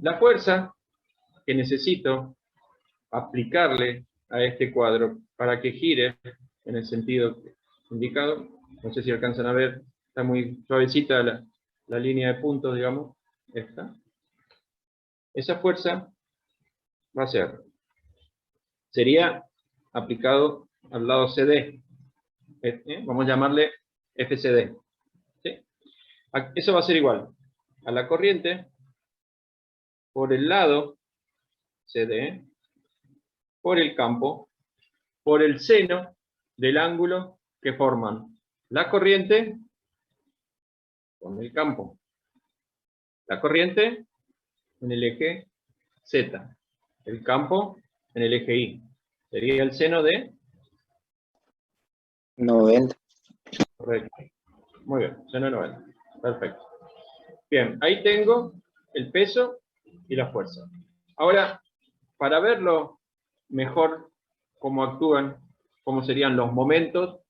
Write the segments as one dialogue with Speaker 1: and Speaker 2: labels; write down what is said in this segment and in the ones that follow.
Speaker 1: La fuerza que necesito aplicarle a este cuadro para que gire en el sentido indicado, no sé si alcanzan a ver, está muy suavecita la línea de puntos, digamos, esta. Esa fuerza va a ser, sería aplicado al lado CD, vamos a llamarle FCD. ¿Sí? Eso va a ser igual a la corriente por el lado CD, por el campo, por el seno del ángulo que forman la corriente con el campo. La corriente en el eje Z, el campo en el eje Y. Sería el seno de
Speaker 2: 90.
Speaker 1: Correcto. Muy bien, seno de 90. Perfecto. Bien, ahí tengo el peso y la fuerza. Ahora, para verlo mejor cómo actúan, cómo serían los momentos,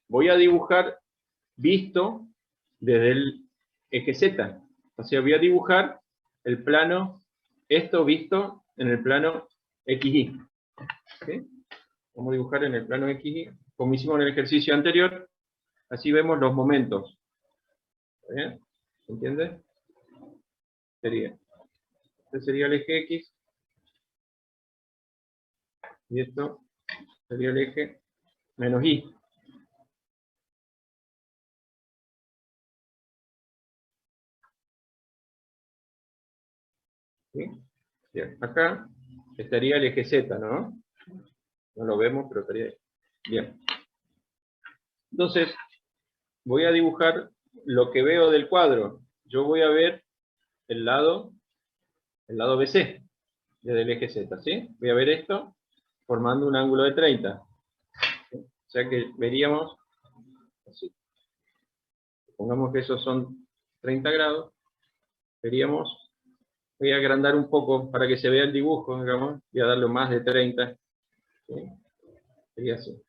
Speaker 1: voy a dibujar visto desde el eje Z. O sea, voy a dibujar el plano, esto visto en el plano XY. ¿Sí? Vamos a dibujar en el plano XY, como hicimos en el ejercicio anterior, así vemos los momentos. ¿Está bien? ¿Se entiende? Este sería el eje X, y esto sería el eje menos Y. ¿Sí? Bien, acá estaría el eje Z, ¿no? No lo vemos, pero estaría ahí. Bien. Entonces, voy a dibujar lo que veo del cuadro. Yo voy a ver el lado BC, desde el eje Z, ¿sí? Voy a ver esto formando un ángulo de 30. ¿Sí? O sea que veríamos así. Supongamos que esos son 30 grados. Veríamos, voy a agrandar un poco para que se vea el dibujo, digamos. Voy a darle más de 30. ¿Sí? Sería así.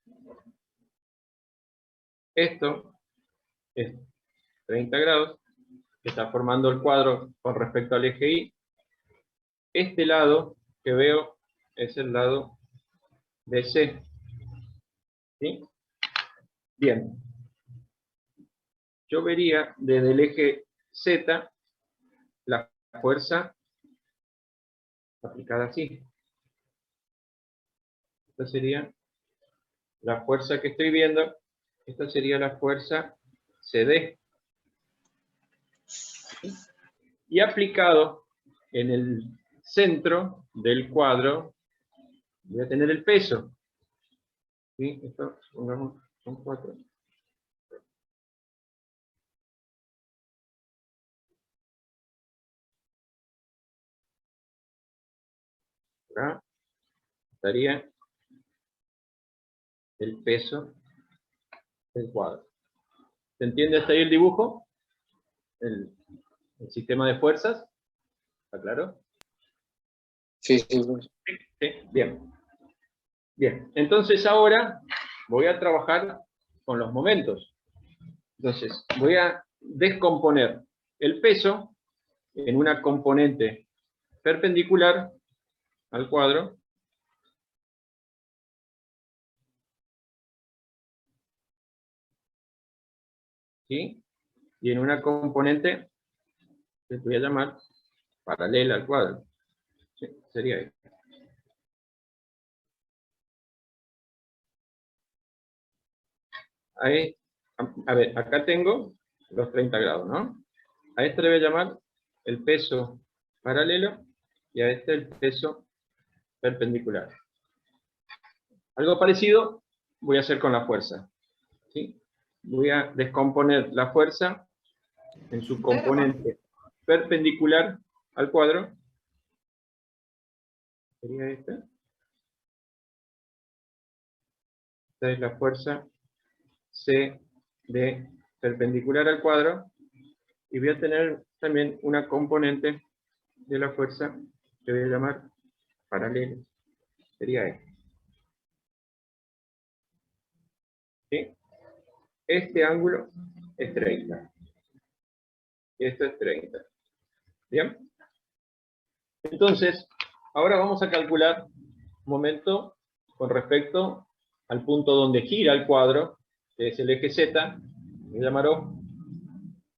Speaker 1: Esto es 30 grados, que está formando el cuadro con respecto al eje Y. Este lado que veo es el lado BC. ¿Sí? Bien. Yo vería desde el eje Z la fuerza aplicada así. Esta sería la fuerza que estoy viendo. Esta sería la fuerza CD. Y aplicado en el centro del cuadro, voy a tener el peso. ¿Sí? Esto, pongamos, son 4. Acá estaría el peso del cuadro. ¿Se entiende hasta ahí el dibujo? El sistema de fuerzas. ¿Está claro?
Speaker 2: Sí, sí.
Speaker 1: Sí, bien. Bien, entonces ahora voy a trabajar con los momentos. Entonces, voy a descomponer el peso en una componente perpendicular al cuadro. ¿Sí? Y en una componente que voy a llamar paralela al cuadro. ¿Sí? Sería ahí. Ahí, a ver, acá tengo los 30 grados, ¿no? A este le voy a llamar el peso paralelo y a este el peso perpendicular. Algo parecido voy a hacer con la fuerza. ¿Sí? Voy a descomponer la fuerza en su componente perpendicular al cuadro. Sería esta. Esta es la fuerza CD perpendicular al cuadro. Y voy a tener también una componente de la fuerza que voy a llamar paralela. Sería esta. ¿Sí? Este ángulo es 30. Y esto es 30. ¿Bien? Entonces, ahora vamos a calcular momento con respecto al punto donde gira el cuadro, que es el eje Z, que llamaró.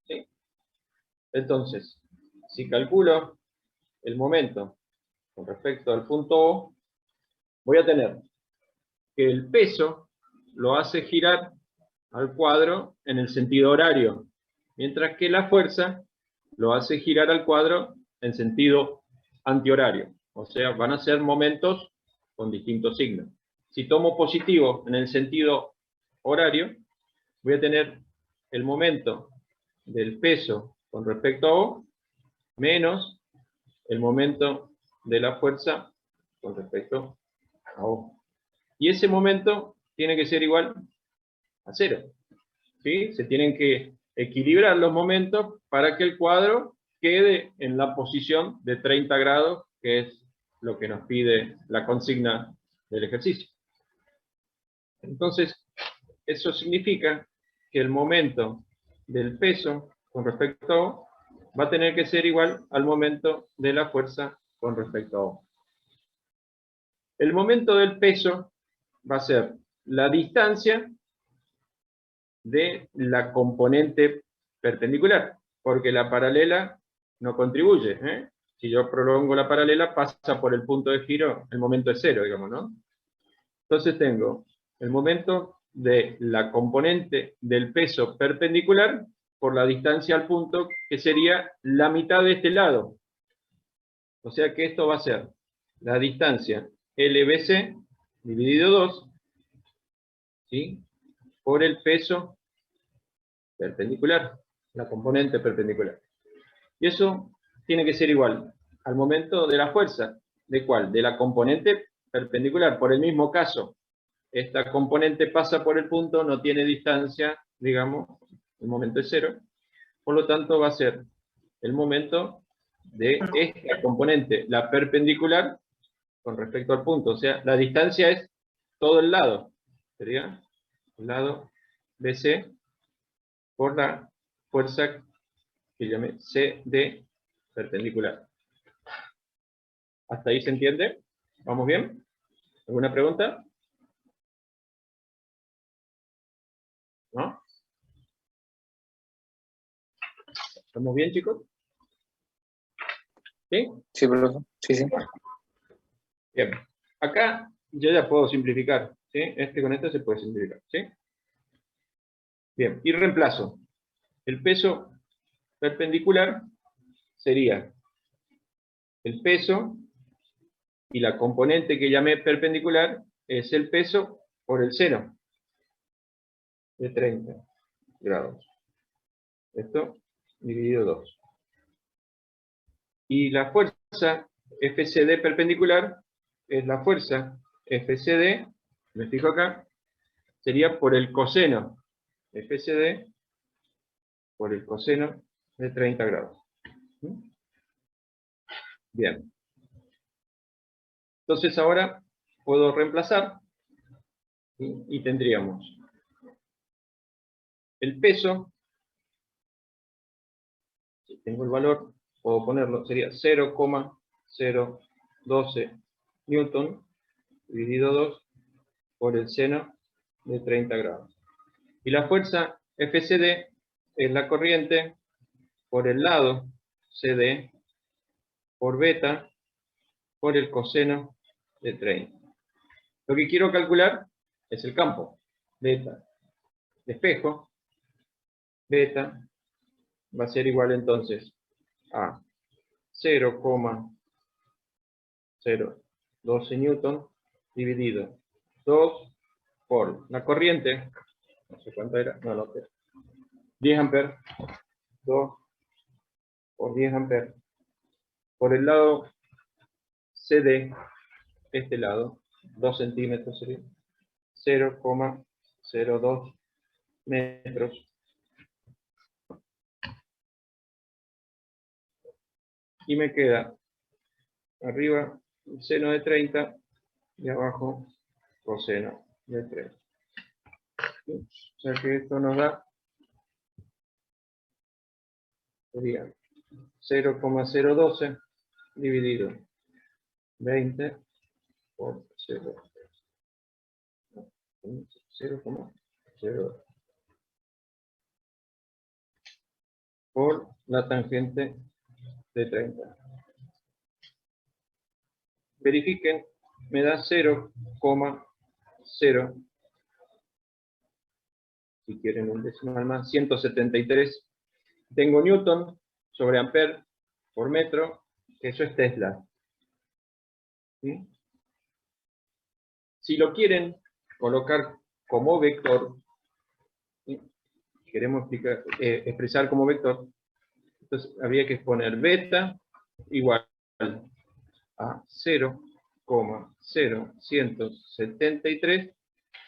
Speaker 1: ¿Sí? Entonces, si calculo el momento con respecto al punto O, voy a tener que el peso lo hace girar al cuadro en el sentido horario, mientras que la fuerza lo hace girar al cuadro en sentido antihorario. O sea, van a ser momentos con distintos signos. Si tomo positivo en el sentido horario, voy a tener el momento del peso con respecto a O menos el momento de la fuerza con respecto a O. Y ese momento tiene que ser igual a 0. ¿Sí? Se tienen que equilibrar los momentos para que el cuadro quede en la posición de 30 grados, que es lo que nos pide la consigna del ejercicio. Entonces, eso significa que el momento del peso con respecto a O va a tener que ser igual al momento de la fuerza con respecto a O. El momento del peso va a ser la distancia de la componente perpendicular, porque la paralela no contribuye. Si yo prolongo la paralela, pasa por el punto de giro, el momento es 0, digamos, ¿no? Entonces tengo el momento de la componente del peso perpendicular por la distancia al punto, que sería la mitad de este lado. O sea que esto va a ser la distancia LBC dividido 2, ¿sí?, por el peso perpendicular, la componente perpendicular. Y eso tiene que ser igual al momento de la fuerza. ¿De cuál? De la componente perpendicular. Por el mismo caso, esta componente pasa por el punto, no tiene distancia, digamos, el momento es 0. Por lo tanto, va a ser el momento de esta componente, la perpendicular, con respecto al punto. O sea, la distancia es todo el lado. Sería el lado BC por la fuerza que llamé CD perpendicular. ¿Hasta ahí se entiende? ¿Vamos bien? ¿Alguna pregunta? ¿No? ¿Estamos bien, chicos? ¿Sí?
Speaker 2: Sí, profesor. Sí, sí.
Speaker 1: Bien. Acá yo ya puedo simplificar. ¿Sí? Este con este se puede simplificar. ¿Sí? Bien. Y reemplazo. El peso perpendicular sería el peso, y la componente que llamé perpendicular es el peso por el seno de 30 grados. Esto dividido 2. Y la fuerza FCD perpendicular es la fuerza FCD, me fijo acá, sería por el coseno FCD por el coseno de 30 grados. Bien. Entonces ahora puedo reemplazar, ¿sí?, y tendríamos el peso, si tengo el valor, puedo ponerlo, sería 0,012 newton dividido 2 por el seno de 30 grados. Y la fuerza FCD es la corriente por el lado CD por beta por el coseno de 30. Lo que quiero calcular es el campo. Beta de espejo, beta, va a ser igual entonces a 0,012 newton dividido 2 por la corriente, no sé cuánto era, no lo sé, 10 amperes, 2 por 10 amperes, por el lado CD, este lado, 2 centímetros sería, 0,02 metros. Y me queda arriba seno de 30 y abajo coseno de 30. O sea que esto nos da, sería 0,012 dividido 20 por 0,0 por la tangente de 30. Verifiquen, me da 0,0, si quieren un decimal más, 173. Tengo Newton sobre Ampere por metro, que eso es Tesla. ¿Sí? Si lo quieren colocar como vector, ¿sí? Queremos expresar como vector, entonces habría que poner beta igual a 0,0173,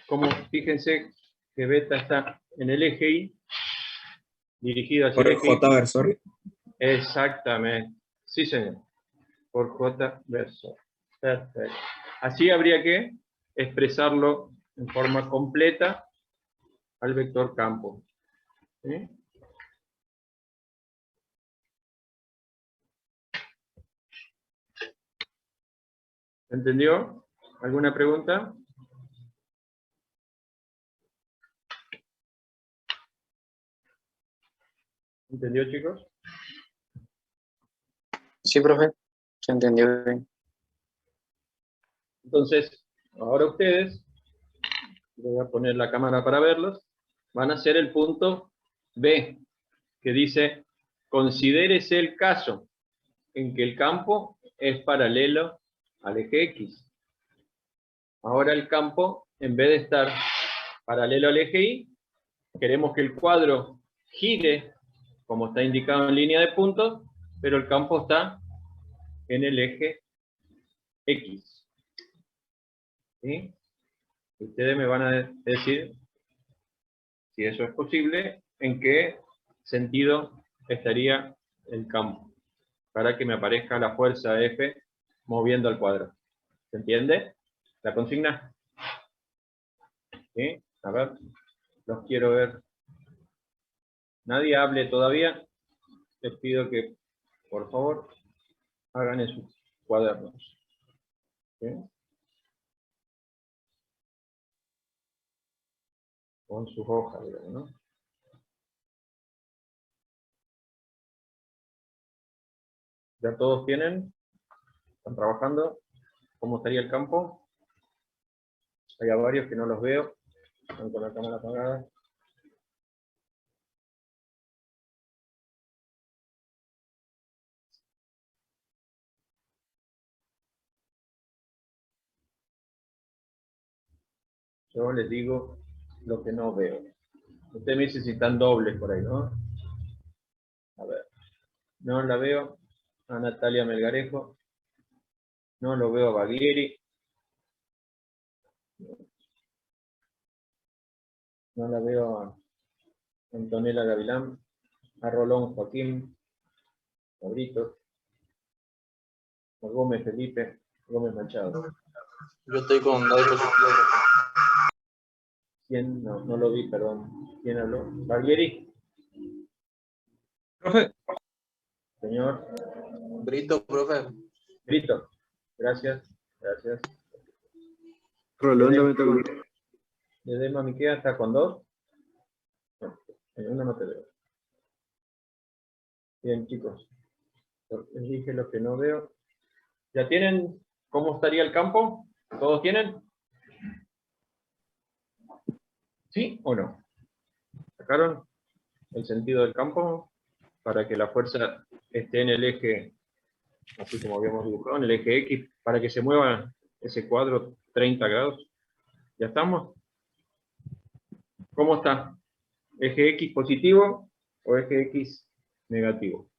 Speaker 1: como fíjense que beta está en el eje Y, dirigido hacia
Speaker 3: Por
Speaker 1: el
Speaker 3: el
Speaker 1: eje Y.
Speaker 3: J versor.
Speaker 1: Exactamente, sí señor, por J versor. Perfecto. Así habría que expresarlo en forma completa al vector campo. ¿Sí? ¿Entendió? ¿Alguna pregunta? ¿Entendió, chicos?
Speaker 2: Sí, profe. Se entendió bien.
Speaker 1: Entonces, ahora ustedes, voy a poner la cámara para verlos, van a hacer el punto B, que dice, considérese el caso en que el campo es paralelo al eje X. Ahora el campo, en vez de estar paralelo al eje Y, queremos que el cuadro gire, como está indicado en línea de puntos, pero el campo está en el eje X. ¿Sí? Ustedes me van a decir, si eso es posible, en qué sentido estaría el campo, para que me aparezca la fuerza F moviendo el cuadro. ¿Se entiende la consigna? ¿Sí? A ver, los quiero ver. Nadie hable todavía. Les pido que, por favor, hagan en sus cuadernos. ¿Sí? Con sus hojas, digamos, ¿no? ¿Ya todos tienen? ¿Están trabajando? ¿Cómo estaría el campo? Hay varios que no los veo. Están con la cámara apagada. Yo les digo lo que no veo. Ustedes me dicen si están dobles por ahí, ¿no? A ver. No la veo a Natalia Melgarejo. No lo veo a Baglieri. No la veo a Antonella Gavilán. A Rolón Joaquín. A Brito. A Gómez Felipe. Gómez Machado.
Speaker 4: Yo estoy con David positivo.
Speaker 1: ¿Quién? No, no lo vi, perdón. ¿Quién habló? ¿Baglieri?
Speaker 3: Profe,
Speaker 1: Señor.
Speaker 4: Brito, profe.
Speaker 1: Brito. Gracias. Gracias.
Speaker 3: Rolón también está con.
Speaker 1: ¿Ledesma Miquea está con 2? No, en una no te veo. Bien, chicos. Les dije lo que no veo. ¿Ya tienen cómo estaría el campo? ¿Todos tienen? ¿Sí o no? ¿Sacaron el sentido del campo? Para que la fuerza esté en el eje, así como habíamos dibujado, en el eje X, para que se mueva ese cuadro 30 grados. ¿Ya estamos? ¿Cómo está? ¿Eje X positivo o eje X negativo?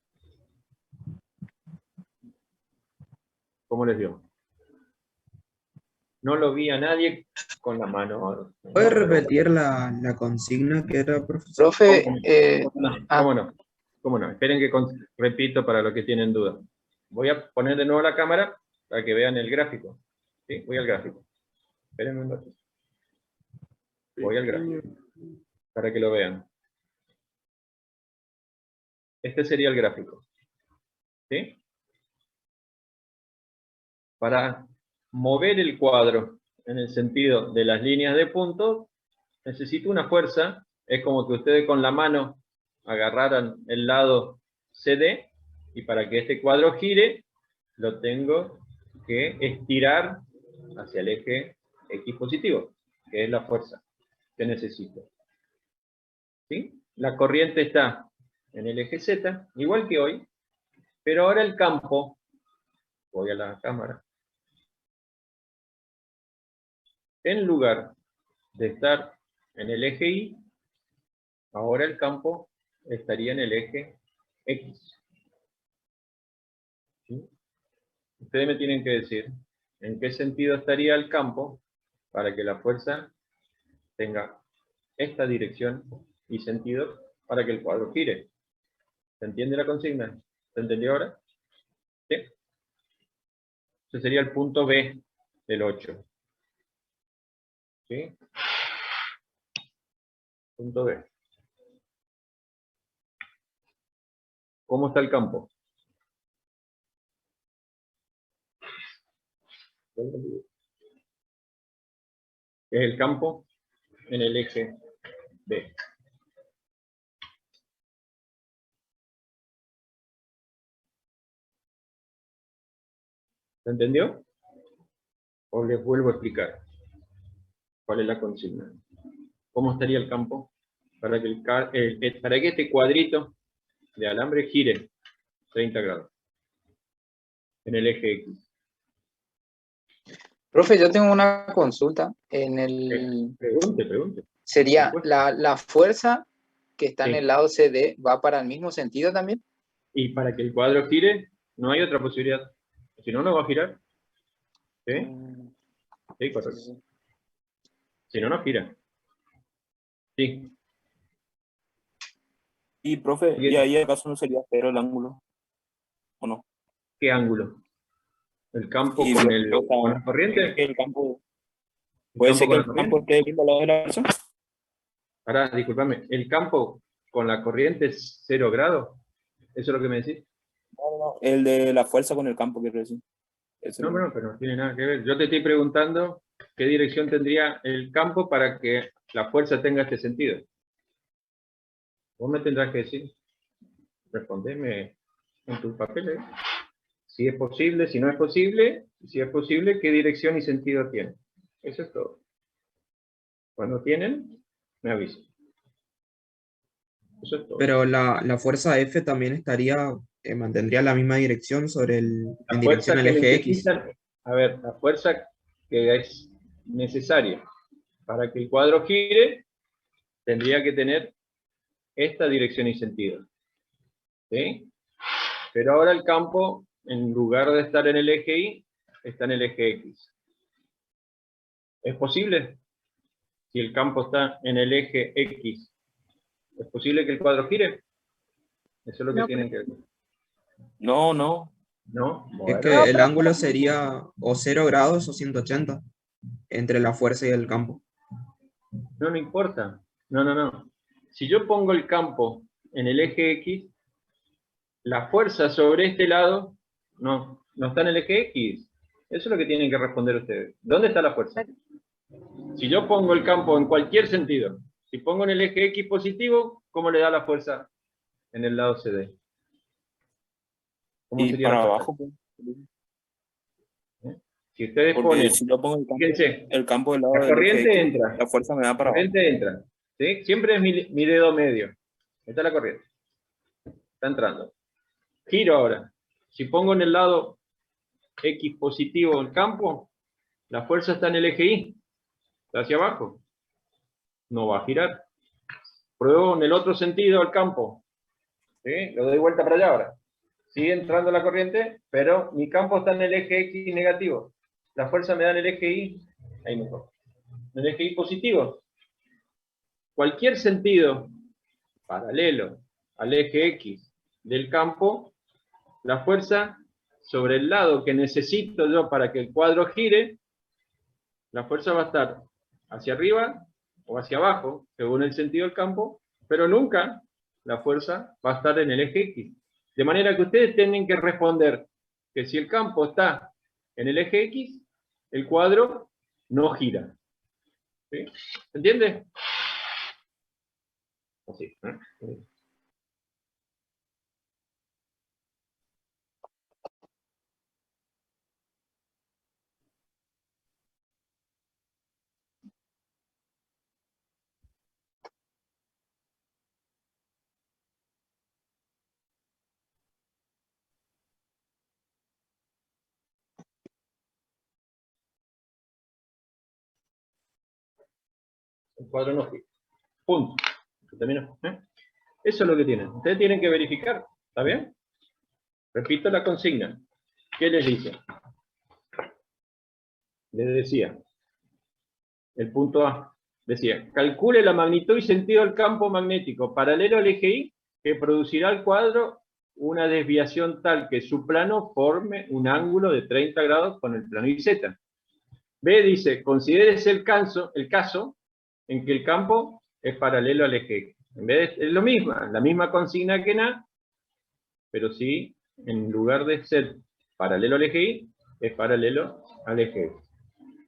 Speaker 1: ¿Cómo les dio? No lo vi a nadie con la mano.
Speaker 3: ¿Puede repetir la consigna que era, profesor?
Speaker 2: Profe,
Speaker 1: ¿Cómo no? ¿Cómo no? Esperen que repito para los que tienen dudas. Voy a poner de nuevo la cámara para que vean el gráfico. ¿Sí? Voy al gráfico. Espérenme un ratito. Voy al gráfico para que lo vean. Este sería el gráfico. ¿Sí? para mover el cuadro en el sentido de las líneas de puntos, necesito una fuerza. Es como que ustedes con la mano agarraran el lado CD, y para que este cuadro gire, lo tengo que estirar hacia el eje X positivo, que es la fuerza que necesito. ¿Sí? La corriente está en el eje Z, igual que hoy, pero ahora el campo, voy a la cámara, en lugar de estar en el eje Y, ahora el campo estaría en el eje X. ¿Sí? Ustedes me tienen que decir en qué sentido estaría el campo para que la fuerza tenga esta dirección y sentido para que el cuadro gire. ¿Se entiende la consigna? ¿Se entendió ahora? ¿Sí? Ese sería el punto B del 8. ¿Sí? Punto B. ¿Cómo está el campo? Es el campo en el eje B. ¿Se entendió? O les vuelvo a explicar cuál es la consigna. ¿Cómo estaría el campo para que, para que este cuadrito de alambre gire 30 grados en el eje X?
Speaker 2: Profe, yo tengo una consulta. En el
Speaker 1: Pregunte.
Speaker 2: sería la fuerza que está en
Speaker 1: Sí.
Speaker 2: el lado CD, ¿va para el mismo sentido también?
Speaker 1: Y para que el cuadro gire, no hay otra posibilidad. Si no, no va a girar. ¿Sí? Sí, correcto. Si no, no gira. Sí.
Speaker 5: Y profe,
Speaker 1: Bien.
Speaker 5: ¿y ahí acaso no sería cero el ángulo? ¿O no?
Speaker 1: ¿Qué ángulo? ¿El campo
Speaker 5: Y
Speaker 1: con,
Speaker 5: o sea,
Speaker 1: con la corriente?
Speaker 5: que el campo,
Speaker 1: ¿El
Speaker 5: ¿puede
Speaker 1: campo
Speaker 5: ser que
Speaker 1: con la
Speaker 5: el campo
Speaker 1: corriente?
Speaker 5: esté viendo al lado de la versión?
Speaker 1: Pará, discúlpame. ¿El campo con la corriente es 0 grados? ¿Eso es lo que me decís?
Speaker 5: No. El de la fuerza con el campo, quiero decir.
Speaker 1: No, pero no tiene nada que ver. Yo te estoy preguntando qué dirección tendría el campo para que la fuerza tenga este sentido. Vos me tendrás que decir, respondeme en tus papeles, si es posible, si no es posible, si es posible, qué dirección y sentido tiene. Eso es todo. Cuando tienen, me avisan. Eso es todo.
Speaker 3: Pero la fuerza F también mantendría la misma dirección en dirección al
Speaker 1: que
Speaker 3: eje X.
Speaker 1: necesitan, a ver, la fuerza que es necesaria para que el cuadro gire, tendría que tener esta dirección y sentido. ¿Sí? Pero ahora el campo, en lugar de estar en el eje Y, está en el eje X. ¿Es posible? Si el campo está en el eje X, ¿es posible que el cuadro gire? Eso es lo que tienen que ver.
Speaker 5: No.
Speaker 1: ¿No?
Speaker 3: Es
Speaker 1: Bueno,
Speaker 3: que el ángulo sería o 0 grados o 180 entre la fuerza y el campo.
Speaker 1: no importa. No. Si yo pongo el campo en el eje X, la fuerza sobre este lado no está en el eje X. Eso es lo que tienen que responder ustedes. ¿Dónde está la fuerza? Si yo pongo el campo en cualquier sentido, si pongo en el eje X positivo, ¿cómo le da la fuerza en el lado CD? ¿Cómo
Speaker 5: Y
Speaker 1: sería
Speaker 5: para
Speaker 1: la fuerza?
Speaker 5: abajo, pues.
Speaker 1: Si ustedes
Speaker 5: Porque
Speaker 1: ponen,
Speaker 5: si yo pongo
Speaker 1: fíjense,
Speaker 5: el campo del lado
Speaker 1: la
Speaker 5: del eje
Speaker 1: corriente
Speaker 5: X,
Speaker 1: entra,
Speaker 5: la fuerza me da
Speaker 1: la
Speaker 5: para abajo.
Speaker 1: corriente entra, ¿sí? Siempre es mi dedo medio. Esta es la corriente. Está entrando. Giro ahora. Si pongo en el lado X positivo el campo, la fuerza está en el eje Y, está hacia abajo. No va a girar. Pruebo en el otro sentido el campo. ¿Sí? Lo doy vuelta para allá ahora. Sigue entrando la corriente, pero mi campo está en el eje X negativo. La fuerza me da en el eje Y, ahí mejor. En el eje Y positivo. Cualquier sentido paralelo al eje X del campo, la fuerza sobre el lado que necesito yo para que el cuadro gire, la fuerza va a estar hacia arriba o hacia abajo, según el sentido del campo, pero nunca la fuerza va a estar en el eje X. De manera que ustedes tienen que responder que si el campo está en el eje X, el cuadro no gira. ¿Sí? ¿Se entiende? Así, ¿eh? El cuadro no gira. Punto. Terminó, ¿eh? Eso es lo que tienen. Ustedes tienen que verificar. ¿Está bien? Repito la consigna. ¿Qué les dice? Les decía, el punto A, decía, calcule la magnitud y sentido del campo magnético paralelo al eje Y que producirá al cuadro una desviación tal que su plano forme un ángulo de 30 grados con el plano YZ. B dice, considérese el caso en que el campo es paralelo al eje X. En vez de, es lo mismo, la misma consigna que en A, pero sí, en lugar de ser paralelo al eje Y, es paralelo al eje X.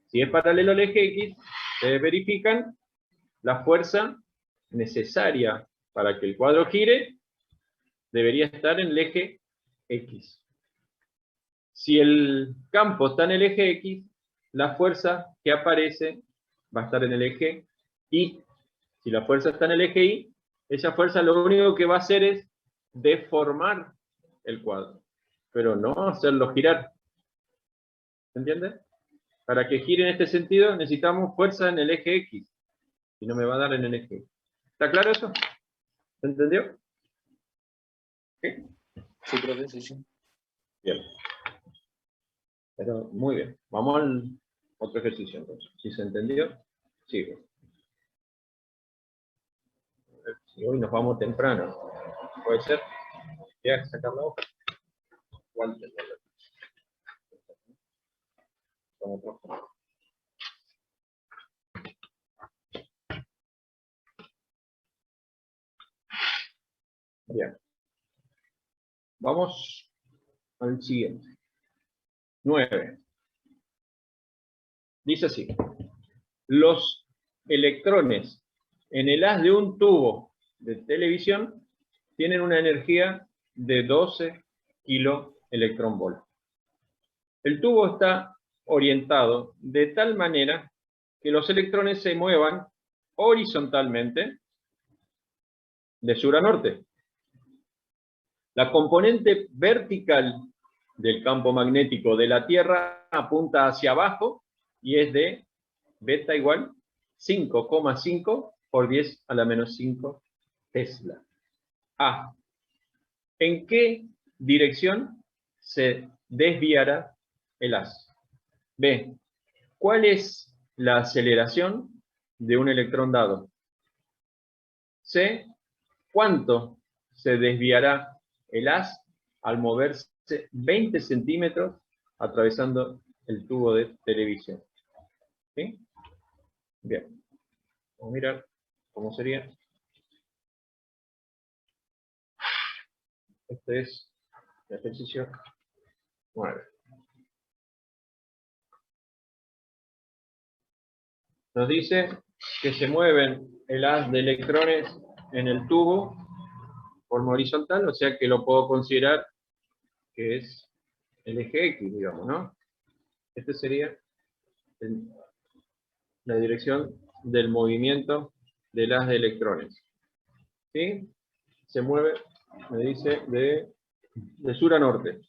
Speaker 1: Si es paralelo al eje X, se verifican la fuerza necesaria para que el cuadro gire, debería estar en el eje X. Si el campo está en el eje X, la fuerza que aparece va a estar en el eje Y. Si la fuerza está en el eje Y, esa fuerza lo único que va a hacer es deformar el cuadro, pero no hacerlo girar. ¿Se entiende? Para que gire en este sentido necesitamos fuerza en el eje X. Y no me va a dar en el eje. ¿Está claro eso? ¿Se entendió? ¿Sí?
Speaker 2: Sí, profe, sí, sí.
Speaker 1: Bien. Pero muy bien. Vamos al otro ejercicio entonces. Si se entendió, sigo. Si hoy nos vamos temprano, ¿puede ser? ¿Quieres sacar la hoja? ¿Cuál te Bien. Vamos al siguiente. 9. Dice así. Los electrones en el haz de un tubo de televisión tienen una energía de 12 kiloelectronvolts. El tubo está orientado de tal manera que los electrones se muevan horizontalmente de sur a norte. La componente vertical del campo magnético de la Tierra apunta hacia abajo y es de beta igual 5,5 por 10 a la menos 5 Tesla. A. ¿En qué dirección se desviará el haz? B. ¿Cuál es la aceleración de un electrón dado? C. ¿Cuánto se desviará el haz al moverse 20 centímetros atravesando el tubo de televisión? ¿Sí? Bien. Vamos a mirar cómo sería. Este es el ejercicio 9. Nos dice que se mueven el haz de electrones en el tubo forma horizontal, o sea que lo puedo considerar que es el eje X, digamos, ¿no? Este sería la dirección del movimiento del haz de electrones. ¿Sí? Se mueve, me dice, de sur a norte.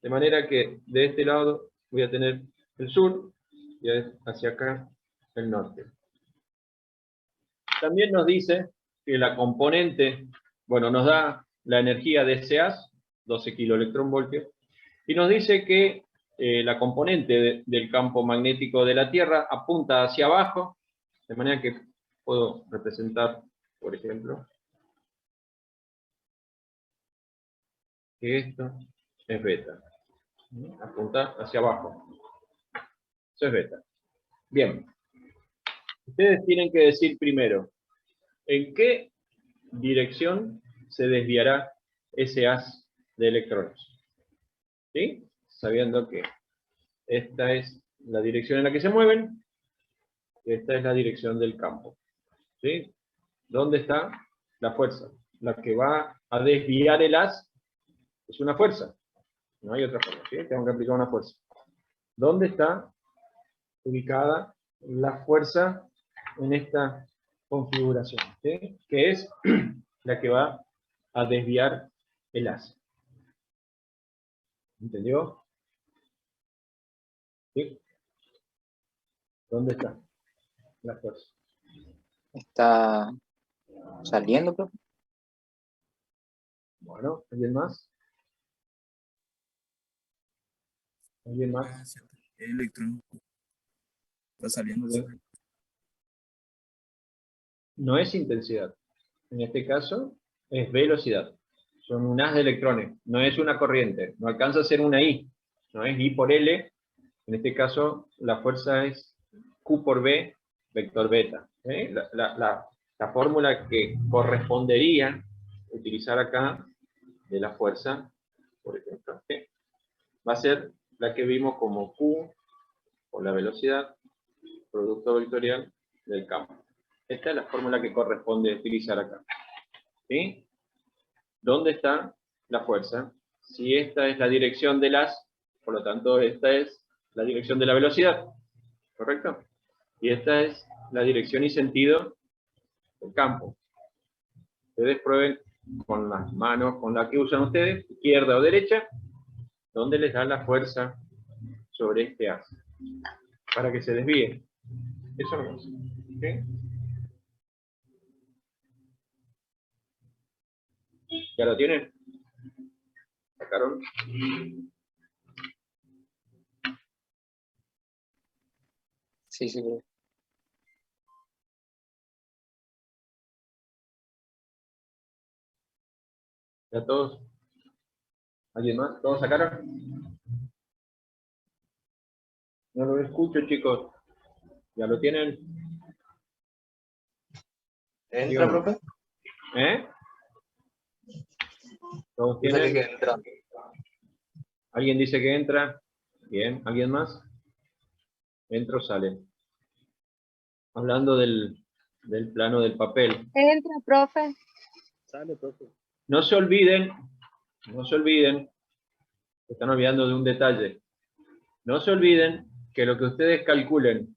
Speaker 1: De manera que de este lado voy a tener el sur y hacia acá el norte. También nos dice que la componente, bueno, nos da la energía de ese haz, 12 kiloelectronvoltios, y nos dice que la componente del campo magnético de la Tierra apunta hacia abajo, de manera que puedo representar, por ejemplo, que esto es beta. Apunta hacia abajo. Eso es beta. Bien. Ustedes tienen que decir primero, ¿en qué dirección se desviará ese haz de electrones? ¿Sí? Sabiendo que esta es la dirección en la que se mueven, esta es la dirección del campo. ¿Sí? ¿Dónde está la fuerza? La que va a desviar el haz es una fuerza. No hay otra forma, ¿sí? Tengo que aplicar una fuerza. ¿Dónde está ubicada la fuerza en esta configuración? ¿Sí? Que es la que va a desviar el haz. ¿Entendió? ¿Sí? ¿Dónde está la fuerza?
Speaker 2: Está saliendo, profe.
Speaker 1: Bueno, ¿alguien más? ¿Alguien más?
Speaker 6: El electrón está saliendo.
Speaker 1: No es intensidad. En este caso, es velocidad. Son un haz de electrones. No es una corriente. No alcanza a ser una I. No es I por L. En este caso, la fuerza es Q por B, vector beta. ¿Eh? La fórmula que correspondería utilizar acá de la fuerza, por ejemplo, ¿sí? Va a ser la que vimos como Q por la velocidad, producto vectorial del campo. Esta es la fórmula que corresponde utilizar acá. ¿Sí? ¿Dónde está la fuerza? Si esta es la dirección del haz, por lo tanto esta es la dirección de la velocidad. ¿Correcto? Y esta es la dirección y sentido del campo. Ustedes prueben con las manos con las que usan ustedes, izquierda o derecha, dónde les da la fuerza sobre este haz, para que se desvíe. Eso no es. ¿Okay? ¿Ya lo tienen? ¿Sacaron?
Speaker 2: Sí, sí, profe.
Speaker 1: ¿Ya todos? ¿Alguien más? ¿Todos sacaron? No lo escucho, chicos. ¿Ya lo tienen?
Speaker 4: ¿Entra,
Speaker 1: Dígame.
Speaker 4: profe?
Speaker 1: ¿Eh? ¿Todos
Speaker 4: Dice
Speaker 1: tienen?
Speaker 4: que entra.
Speaker 1: ¿Alguien dice que entra? Bien. ¿Alguien más? Entra o sale. Hablando del plano del papel.
Speaker 7: Entra, profe.
Speaker 5: Sale, profe.
Speaker 1: No se olviden, se están olvidando de un detalle. No se olviden que lo que ustedes calculen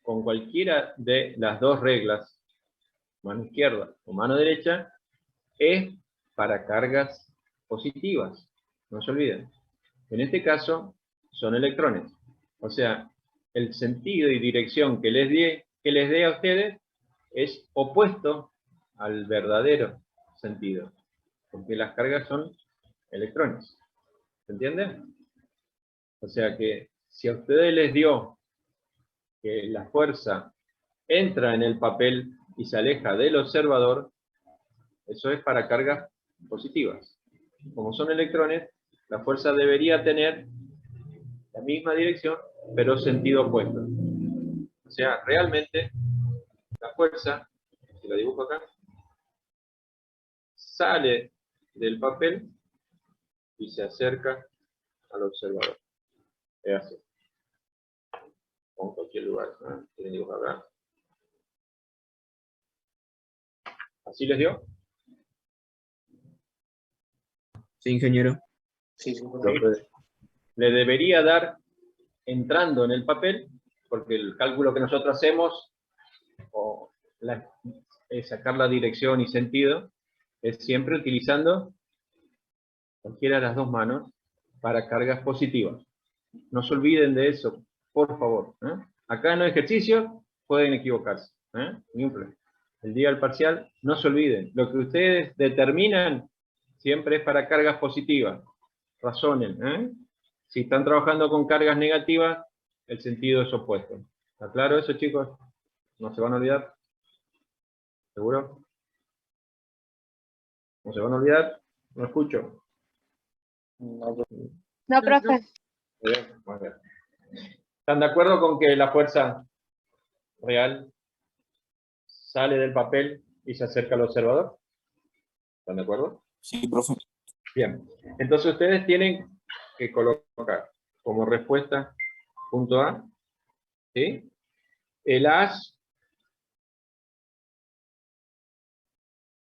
Speaker 1: con cualquiera de las dos reglas, mano izquierda o mano derecha, es para cargas positivas. No se olviden. En este caso, son electrones. O sea, el sentido y dirección que les dé a ustedes es opuesto al verdadero sentido. Porque las cargas son electrones. ¿Se entiende? O sea que si a ustedes les dio que la fuerza entra en el papel y se aleja del observador, eso es para cargas positivas. Como son electrones, la fuerza debería tener la misma dirección, pero sentido opuesto. O sea, realmente la fuerza, si la dibujo acá, sale del papel y se acerca al observador. Es así. O en cualquier lugar. ¿No? Quieren dibujar acá. ¿Así les dio?
Speaker 3: Sí, ingeniero.
Speaker 2: Sí, sí, profe.
Speaker 1: Lo que le debería dar entrando en el papel, porque el cálculo que nosotros hacemos, es sacar la dirección y sentido, es siempre utilizando cualquiera de las dos manos para cargas positivas. No se olviden de eso, por favor. Acá en los ejercicios pueden equivocarse. Ni un problema. El día del parcial, no se olviden. Lo que ustedes determinan siempre es para cargas positivas. Razonen. Si están trabajando con cargas negativas, el sentido es opuesto. ¿Está claro eso, chicos? ¿No se van a olvidar? ¿Seguro? ¿No se van a olvidar? No escucho.
Speaker 2: No, profe.
Speaker 7: No, profe.
Speaker 1: Muy bien, muy bien. ¿Están de acuerdo con que la fuerza real sale del papel y se acerca al observador? ¿Están de acuerdo?
Speaker 5: Sí, profe.
Speaker 1: Bien. Entonces ustedes tienen que colocar como respuesta punto A, ¿sí? El haz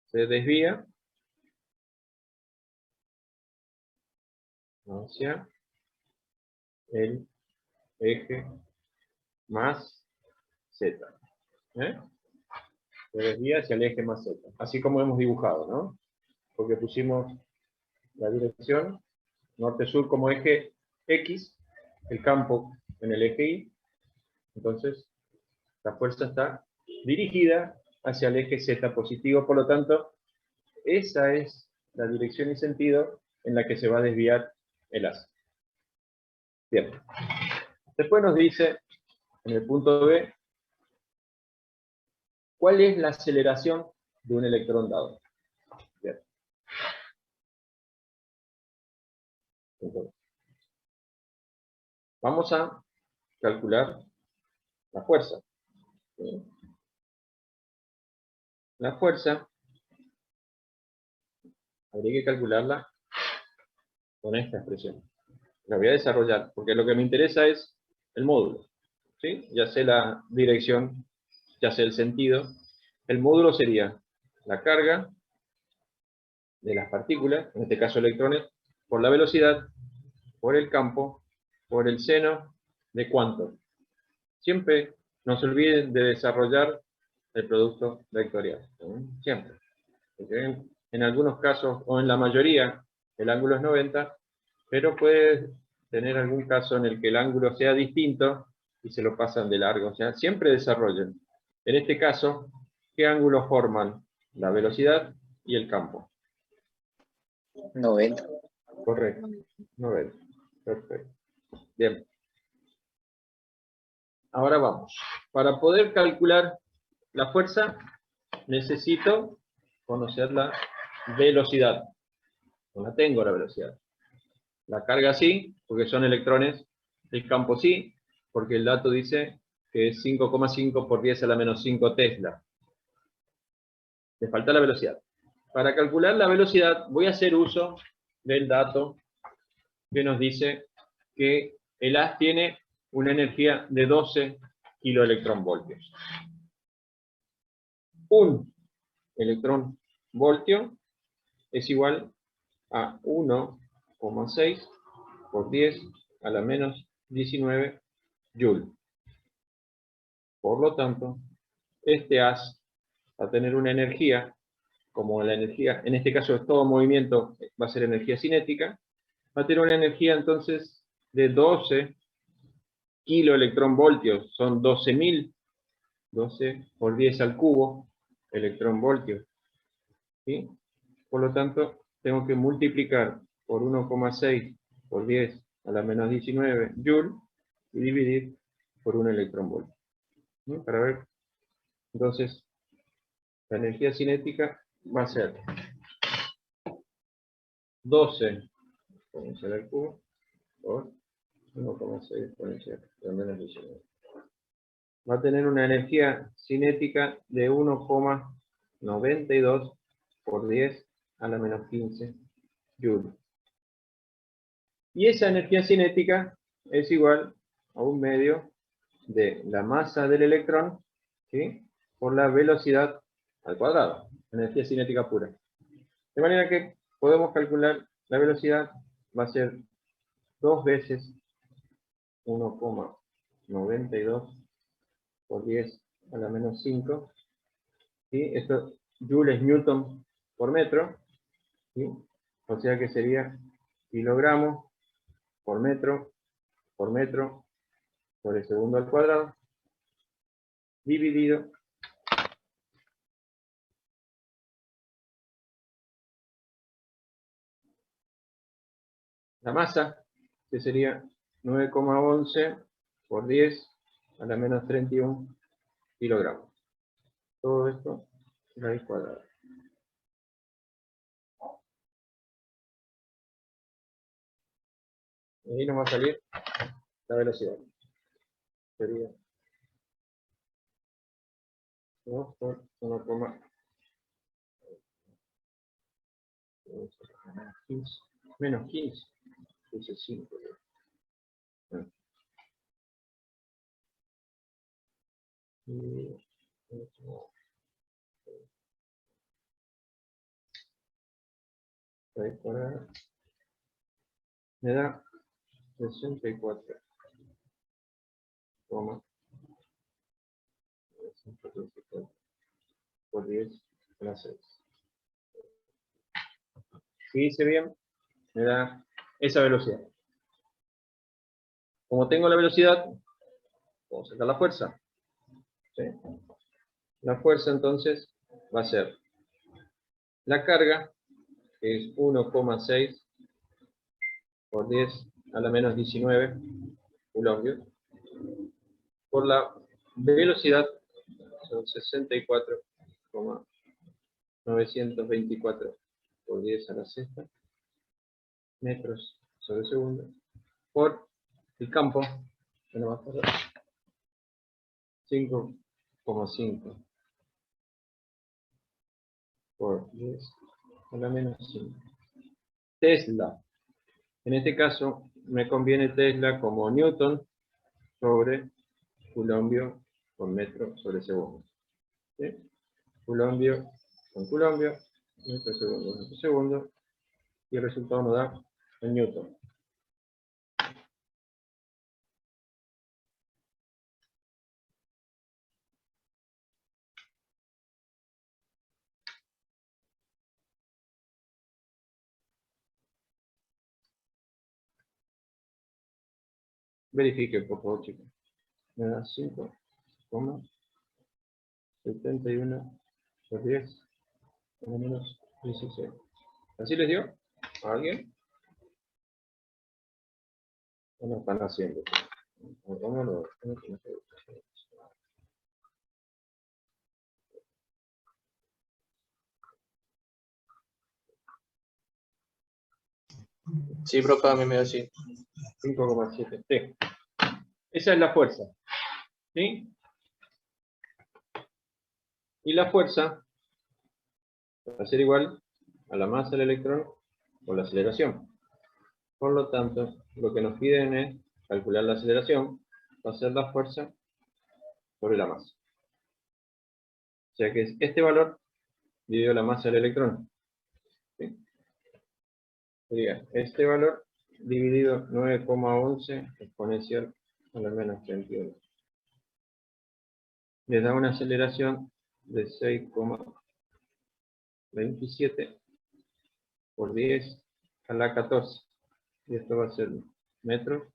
Speaker 1: se desvía hacia el eje más Z. ¿Eh? Se desvía hacia el eje más Z. Así como hemos dibujado, ¿no? Porque pusimos la dirección norte-sur como eje X, el campo en el eje Y. Entonces, la fuerza está dirigida hacia el eje Z positivo, por lo tanto, esa es la dirección y sentido en la que se va a desviar el haz. Bien. Después nos dice, en el punto B, ¿cuál es la aceleración de un electrón dado? Bien. Entonces, vamos a calcular la fuerza. ¿Sí? La fuerza habría que calcularla con esta expresión. La voy a desarrollar, porque lo que me interesa es el módulo. ¿Sí? Ya sé la dirección, ya sé el sentido. El módulo sería la carga de las partículas, en este caso electrones, por la velocidad, por el campo, por el seno de cuánto. Siempre no se olviden de desarrollar el producto vectorial. Siempre. Porque en algunos casos, o en la mayoría, el ángulo es 90, pero puede tener algún caso en el que el ángulo sea distinto y se lo pasan de largo. O sea, siempre desarrollen. En este caso, ¿qué ángulos forman? La velocidad y el campo.
Speaker 2: 90.
Speaker 1: Correcto. 90. Perfecto. Bien. Ahora vamos. Para poder calcular la fuerza, necesito conocer la velocidad. No la tengo la velocidad. La carga sí, porque son electrones. El campo sí, porque el dato dice que es 5,5 por 10 a la menos 5 Tesla. Le falta la velocidad. Para calcular la velocidad voy a hacer uso del dato que nos dice que el haz tiene una energía de 12 kiloelectronvoltios. Un electronvoltio es igual a 1,6 por 10 a la menos 19 Joule. Por lo tanto, este haz va a tener una energía, como la energía, en este caso es todo movimiento, va a ser energía cinética, va a tener una energía entonces de 12 kiloelectronvoltios, son 12.000, 12 por 10 al cubo, electronvoltios. ¿Sí? Por lo tanto, tengo que multiplicar por 1,6 por 10 a la menos 19 Joule y dividir por un electronvoltio. ¿Sí? Para ver, entonces, la energía cinética va a ser 12 exponencial al cubo por 1,6 exponencial a la menos 19. Va a tener una energía cinética de 1,92 por 10 a la menos 15 Joule. Y esa energía cinética es igual a un medio de la masa del electrón, ¿sí?, por la velocidad al cuadrado, energía cinética pura. De manera que podemos calcular la velocidad, va a ser 2 veces 1,92 por 10 a la menos 5. ¿Sí? Esto, Joule es Newton por metro, ¿sí? O sea que sería kilogramos por metro por el segundo al cuadrado, dividido la masa, que sería 9,11 por 10 a la menos 31 kilogramos. Todo esto raíz cuadrada. Y ahí nos va a salir la velocidad. Sería 2 por 1,15 menos 15, que es 5. Me da 64, por 10 a la 6. Si hice bien, me da esa velocidad. Como tengo la velocidad, puedo sacar la fuerza. ¿Sí? La fuerza entonces va a ser la carga, que es 1,6 por 10 a la menos 19 coulombios, por la velocidad, son 64,924 por 10 a la sexta metros sobre segundo, por el campo, que no va a pasar, 5,5 por 10 a la menos 5. Tesla. En este caso, me conviene Tesla como Newton sobre coulombio por metro sobre segundo. ¿Sí? Coulombio con coulombio, metro segundo, metro segundo, y el resultado nos da en Newton. Verifique, por favor, chicos. Me da 5,71 por 10 a la menos 16. ¿Así les dio? ¿A alguien? ¿Qué no están haciendo? ¿Cómo lo?
Speaker 4: Sí, profe, a mí me da así.
Speaker 1: 5,7. Sí. Esa es la fuerza. ¿Sí? Y la fuerza va a ser igual a la masa del electrón por la aceleración. Por lo tanto, lo que nos piden es calcular la aceleración, va a ser la fuerza sobre la masa. O sea que es este valor dividido la masa del electrón. ¿Sí? Sería este valor dividido 9,11 exponencial a la menos 31. Les da una aceleración de 6,27 por 10 a la 14. Y esto va a ser metros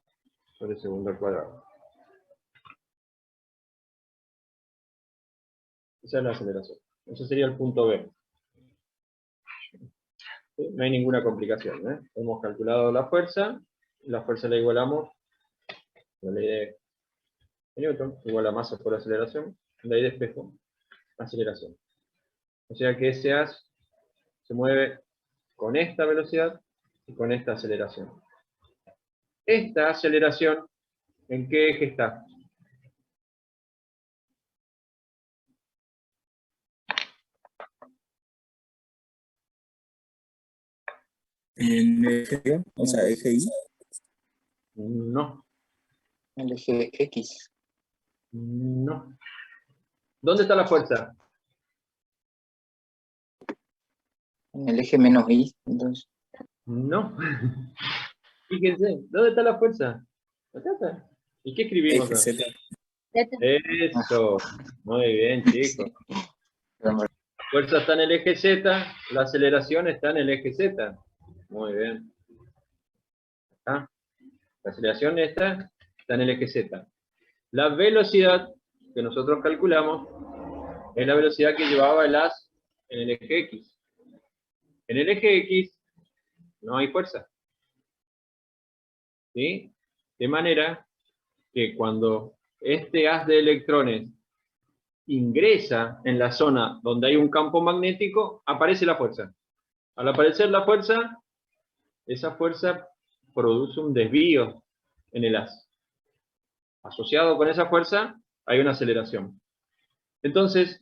Speaker 1: sobre segundo al cuadrado. Esa es la aceleración. Ese sería el punto B. ¿Sí? No hay ninguna complicación. Hemos calculado la fuerza la igualamos a la ley de Newton, igual a masa por aceleración, ley de espejo, aceleración. O sea que ese haz se mueve con esta velocidad y con esta aceleración. Esta aceleración, ¿en qué eje está?
Speaker 6: En eje, o sea, eje Y.
Speaker 1: No,
Speaker 2: El eje X.
Speaker 1: no. ¿Dónde está la fuerza?
Speaker 2: En el eje menos Y, entonces.
Speaker 1: No. Fíjense, ¿dónde está la fuerza? Acá está. ¿Y qué escribimos
Speaker 6: Eje
Speaker 1: acá?
Speaker 6: Z.
Speaker 1: Eso. Muy bien, chicos. La fuerza está en el eje Z, la aceleración está en el eje Z. Muy bien. ¿Ah? La aceleración está en el eje Z. La velocidad que nosotros calculamos es la velocidad que llevaba el haz en el eje X. En el eje X no hay fuerza. ¿Sí? De manera que cuando este haz de electrones ingresa en la zona donde hay un campo magnético, aparece la fuerza. Al aparecer la fuerza, esa fuerza produce un desvío en el haz. Asociado con esa fuerza, hay una aceleración. Entonces,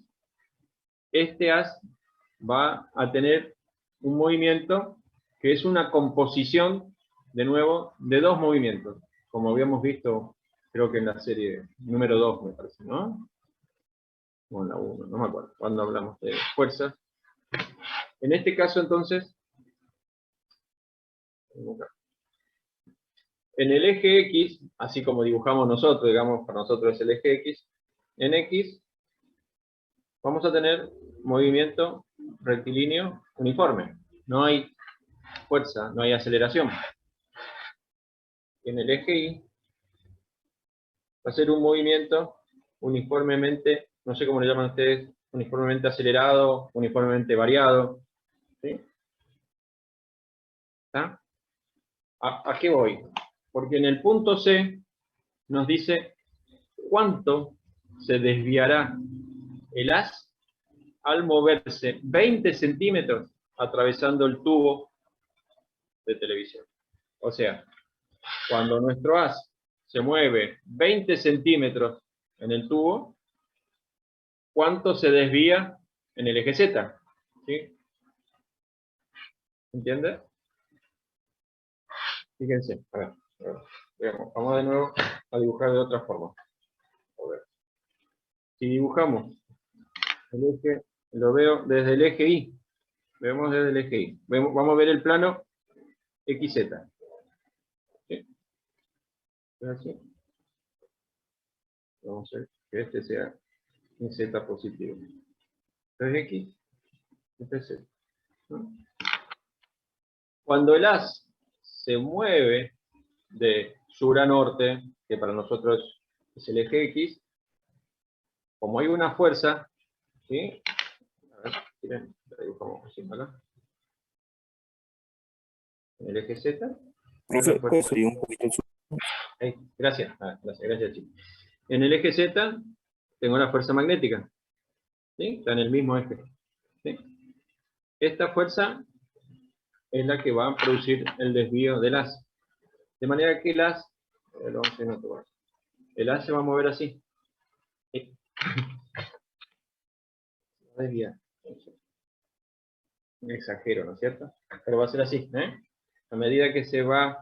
Speaker 1: este haz va a tener un movimiento que es una composición, de nuevo, de dos movimientos, como habíamos visto, creo que en la serie número 2, me parece, ¿no? o en la 1, no me acuerdo, cuando hablamos de fuerzas. En este caso, entonces, en el eje X, así como dibujamos nosotros, digamos, para nosotros es el eje X, en X vamos a tener movimiento rectilíneo uniforme. No hay fuerza, no hay aceleración. En el eje Y va a ser un movimiento uniformemente, no sé cómo le llaman ustedes, uniformemente acelerado, uniformemente variado. ¿Sí? ¿Está? ¿A qué voy? Porque en el punto C nos dice cuánto se desviará el haz al moverse 20 centímetros atravesando el tubo de televisión. O sea, cuando nuestro haz se mueve 20 centímetros en el tubo, ¿cuánto se desvía en el eje Z? ¿Sí? ¿Entiendes? Fíjense, a ver, veamos, vamos de nuevo a dibujar de otra forma. A ver. Si dibujamos el eje, lo veo desde el eje Y, vemos desde el eje Y. Vamos a ver el plano XZ. ¿Sí? ¿Es así? Vamos a ver que este sea un Z positivo. Esto es X, este es Z. ¿No? Cuando el haz se mueve de sur a norte, que para nosotros es el eje X, como hay una fuerza, ¿sí? A ver, miren, la dibujamos así acá. En el eje Z.
Speaker 6: Profe, ¿puede subir un poquito el
Speaker 1: Gracias, gracias chicos. En el eje Z tengo la fuerza magnética. ¿Sí? Está en el mismo eje. ¿Sí? Esta fuerza es la que va a producir el desvío del haz. De manera que el haz se va a mover así. ¿Sí? Desvía. Exagero, ¿no es cierto? Pero va a ser así. A medida que se va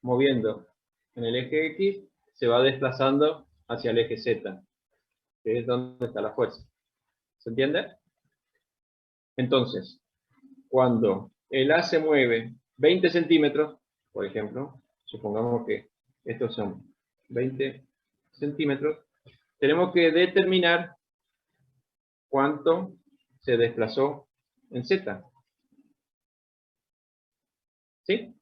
Speaker 1: moviendo en el eje X, se va desplazando hacia el eje Z, que es donde está la fuerza. ¿Se entiende? Entonces, cuando el haz se mueve 20 centímetros, por ejemplo, supongamos que estos son 20 centímetros, tenemos que determinar cuánto se desplazó en Z. ¿Sí?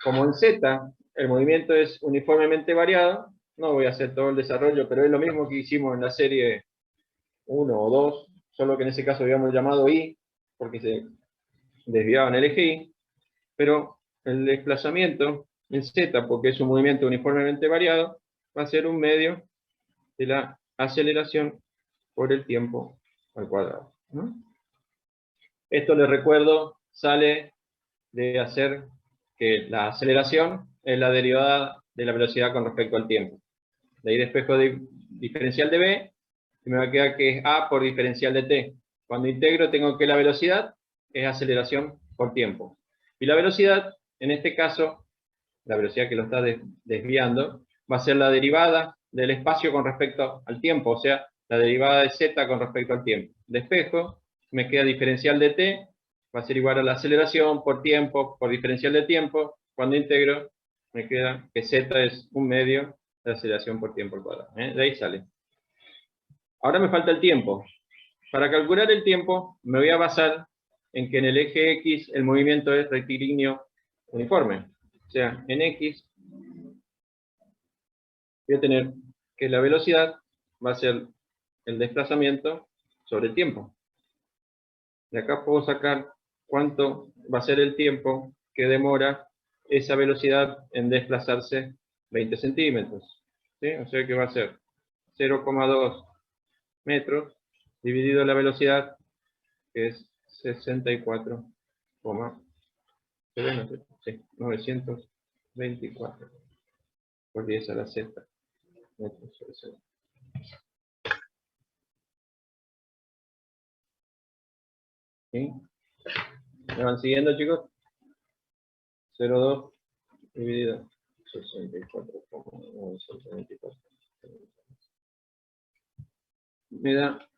Speaker 1: Como en Z el movimiento es uniformemente variado, no voy a hacer todo el desarrollo, pero es lo mismo que hicimos en la serie 1 o 2, solo que en ese caso habíamos llamado Y, porque se desviaba en el eje Y, pero el desplazamiento en Z, porque es un movimiento uniformemente variado, va a ser un medio de la aceleración por el tiempo al cuadrado. ¿No? Esto, les recuerdo, sale de hacer que la aceleración es la derivada de la velocidad con respecto al tiempo. De ahí despejo de diferencial de B, y me va a quedar que es A por diferencial de T. Cuando integro tengo que la velocidad es aceleración por tiempo. Y la velocidad, en este caso, la velocidad que lo está desviando, va a ser la derivada del espacio con respecto al tiempo, o sea, la derivada de Z con respecto al tiempo. Despejo, me queda diferencial de T, va a ser igual a la aceleración por tiempo, por diferencial de tiempo. Cuando integro, me queda que Z es un medio de aceleración por tiempo al cuadrado. De ahí sale. Ahora me falta el tiempo. Para calcular el tiempo, me voy a basar en que en el eje X el movimiento es rectilíneo uniforme. O sea, en X voy a tener que la velocidad va a ser el desplazamiento sobre el tiempo. De acá puedo sacar cuánto va a ser el tiempo que demora esa velocidad en desplazarse 20 centímetros. ¿Sí? O sea que va a ser 0,2 metros dividido la velocidad, que es 924 por 10 a la z metros sobre segundo. ¿Sí? ¿Me van siguiendo, chicos? 0,2 dividido 64,924. me da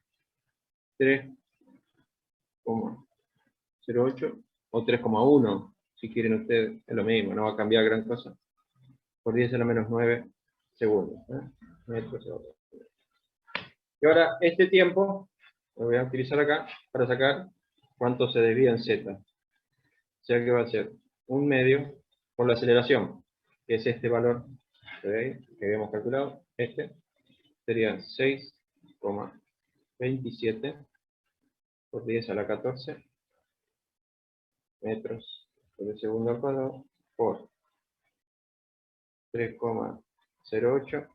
Speaker 1: 3,08 o 3,1, si quieren ustedes, es lo mismo, no va a cambiar gran cosa. Por 10 a la menos 9 segundos. Metros segundo. Y ahora este tiempo lo voy a utilizar acá para sacar cuánto se desvía en z. O sea que va a ser 1 medio por la aceleración, que es este valor que habíamos calculado. Este sería 6,27 por 10 a la 14 metros por segundo al cuadrado por 3,08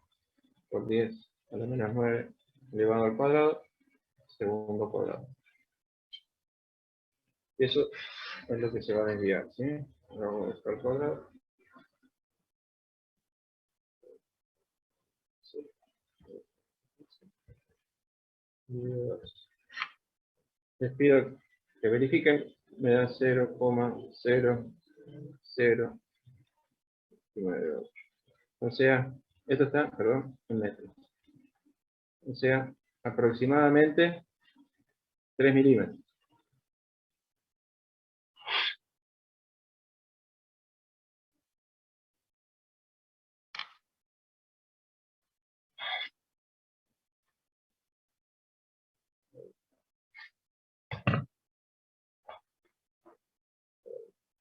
Speaker 1: por 10 a la menos 9 elevado al cuadrado, segundo cuadrado. Y eso es lo que se va a desviar, ¿sí? Ahora vamos a buscar al cuadrado. Les pido que verifiquen, me da 0,0098. O sea, esto está, perdón, en metros. O sea, aproximadamente 3 milímetros.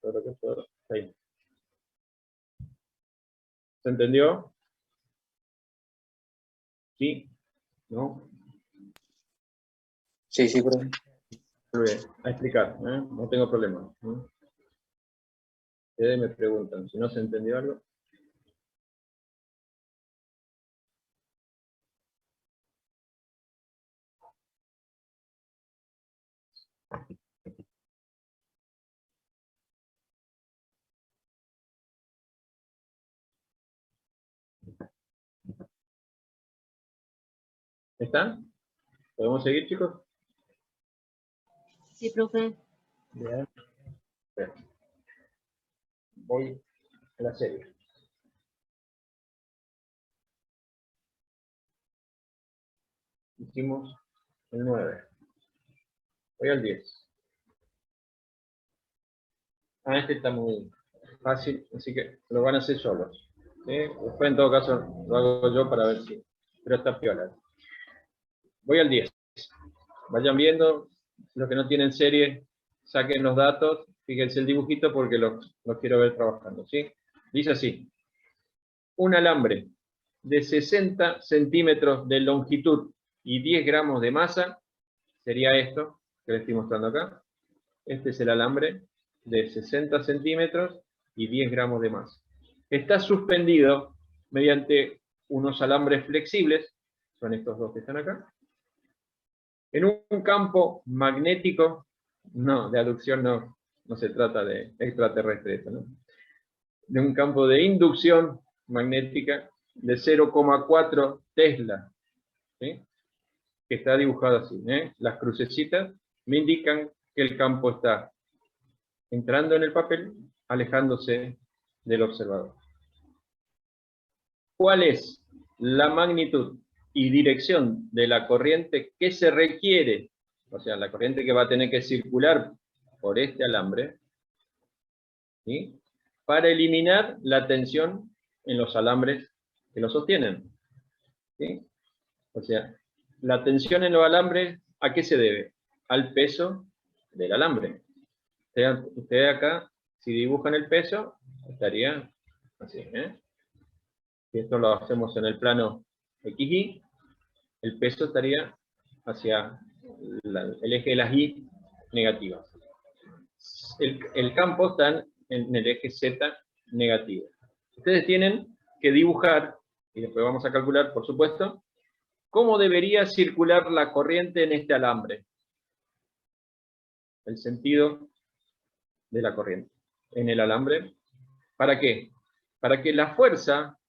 Speaker 1: Todo lo que puedo. Ahí. ¿Se entendió? ¿Sí? ¿No?
Speaker 2: Sí, sí, profe.
Speaker 1: Muy bien, a explicar, no tengo problema. Ustedes me preguntan, si no se entendió algo. ¿Están? ¿Podemos seguir, chicos?
Speaker 7: Sí, profe.
Speaker 1: Bien. Bien. Voy a la serie. Hicimos el 9. Voy al 10. Este está muy fácil, así que lo van a hacer solos. ¿Sí? Después en todo caso lo hago yo para ver si... Pero está piola. Voy al 10. Vayan viendo, los que no tienen serie, saquen los datos, fíjense el dibujito porque los quiero ver trabajando, ¿sí? Dice así: un alambre de 60 centímetros de longitud y 10 gramos de masa, sería esto que les estoy mostrando acá. Este es el alambre de 60 centímetros y 10 gramos de masa. Está suspendido mediante unos alambres flexibles, son estos dos que están acá, en un campo magnético, no, de aducción no se trata de extraterrestre esto, ¿no? De un campo de inducción magnética de 0,4 Tesla, ¿sí? Que está dibujado así, ¿eh? Las crucecitas me indican que el campo está entrando en el papel, alejándose del observador. ¿Cuál es la magnitud y dirección de la corriente que se requiere? O sea, la corriente que va a tener que circular por este alambre, ¿sí? Para eliminar la tensión en los alambres que lo sostienen, ¿sí? O sea, la tensión en los alambres, ¿a qué se debe? Al peso del alambre. Ustedes acá, si dibujan el peso, estaría así, ¿eh? Si esto lo hacemos en el plano XY, el peso estaría hacia el eje de las Y negativas. El campo está en el eje Z negativo. Ustedes tienen que dibujar, y después vamos a calcular, por supuesto, cómo debería circular la corriente en este alambre. El sentido de la corriente en el alambre. ¿Para qué? Para que la fuerza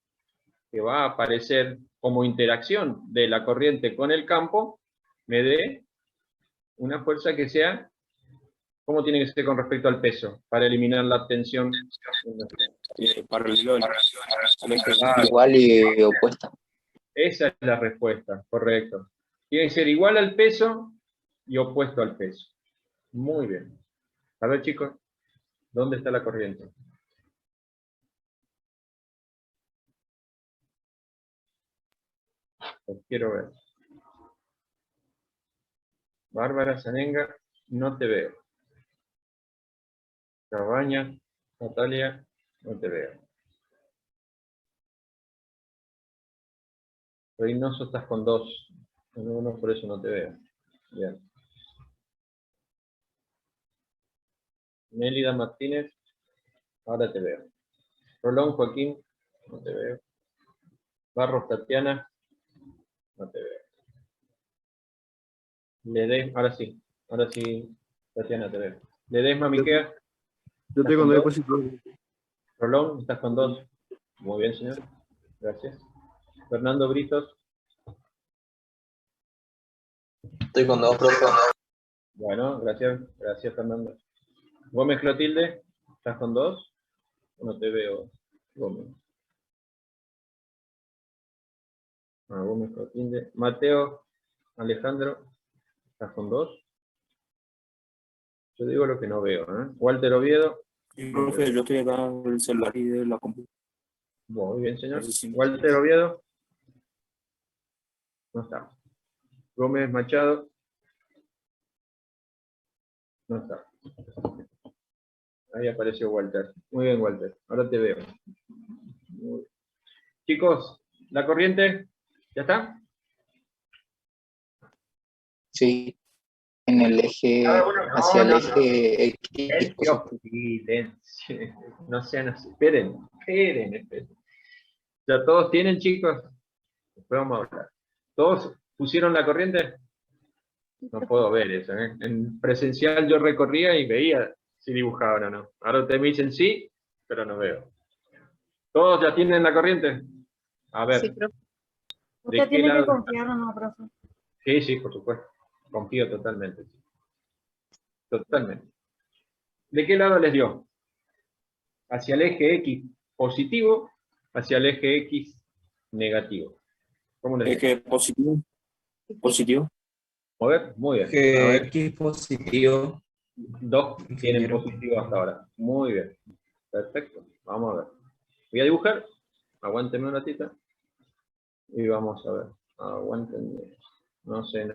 Speaker 1: que va a aparecer como interacción de la corriente con el campo me dé una fuerza que sea, ¿cómo tiene que ser con respecto al peso? Para eliminar la tensión.
Speaker 5: Paralelo al eje.
Speaker 2: Igual y opuesta.
Speaker 1: Esa es la respuesta, correcto. Tiene que ser igual al peso y opuesto al peso. Muy bien. A ver, chicos, ¿dónde está la corriente? Los quiero ver. Bárbara Zanenga, no te veo. Cabaña, Natalia, no te veo. Reynoso, estás con 2. Con 1, por eso no te veo. Bien. Mélida Martínez, ahora te veo. Rolón Joaquín, no te veo. Barros Tatiana, no te veo. ahora sí, Tatiana te veo. Ledesma Miquea.
Speaker 8: Yo estoy con 2 positivo.
Speaker 1: Rolón, estás con 2. Muy bien, señor. Gracias. Fernando Britos.
Speaker 4: Estoy con 2, profe.
Speaker 1: Bueno, gracias. Gracias, Fernando. Gómez Clotilde, ¿estás con 2? No te veo, Gómez. Gómez Clotilde. Mateo Alejandro, ¿estás con 2? Yo digo lo que no veo, ¿eh? Walter Oviedo.
Speaker 5: Sí, profe, yo estoy acá del celular y de la computadora.
Speaker 1: Muy bien, señor.
Speaker 5: No sé si-
Speaker 1: Walter Oviedo. No está. Gómez Machado. No está. Ahí apareció Walter. Muy bien, Walter. Ahora te veo. Muy bien. Chicos, ¿la corriente ya está?
Speaker 2: Sí. En el eje, hacia el eje X positivo.
Speaker 1: Silencio. No sean así. Esperen. ¿Ya todos tienen, chicos? Después vamos a hablar. ¿Todos pusieron la corriente? No puedo ver eso, ¿eh? En presencial yo recorría y veía si dibujaban o no. Ahora ustedes me dicen sí, pero no veo. ¿Todos ya tienen la corriente? A ver.
Speaker 7: Sí, profe.
Speaker 1: ¿de
Speaker 7: Usted
Speaker 1: qué
Speaker 7: tiene que
Speaker 1: lado?
Speaker 7: confiar o no, profe.
Speaker 1: Sí, por supuesto. Confío totalmente. Totalmente. ¿De qué lado les dio? Hacia el eje X positivo, hacia el eje X negativo. ¿Cómo les
Speaker 5: Es que positivo. Positivo.
Speaker 1: A ver, muy bien. A
Speaker 3: Que
Speaker 1: ver,
Speaker 3: X positivo.
Speaker 1: 2 tienen
Speaker 3: Ingeniero.
Speaker 1: positivo hasta ahora. Muy bien. Perfecto. Vamos a ver. Voy a dibujar. Aguántenme un ratito. Y vamos a ver. Aguántenme. No sé.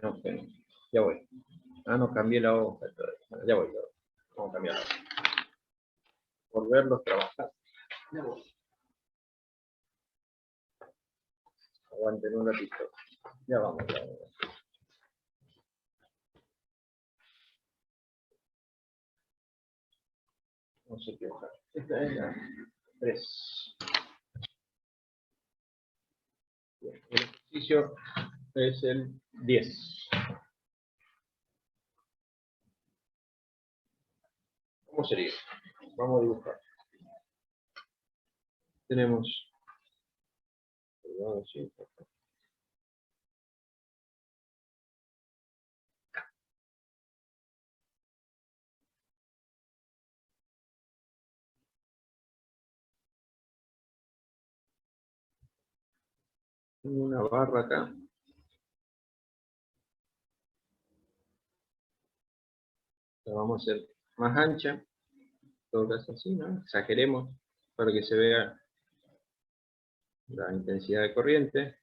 Speaker 1: Ya voy. No cambié la hoja. Bueno, ya voy. Vamos a cambiar la hoja. Por verlos trabajar. Ya voy. Aguántenme un ratito. Ya vamos. No sé qué hoja. Esta es la 3. Bien, el ejercicio es el 10. ¿Cómo sería? Vamos a dibujar. Tenemos... Tengo una barra acá. La vamos a hacer más ancha. En todo caso así, ¿no? Exageremos para que se vea la intensidad de corriente.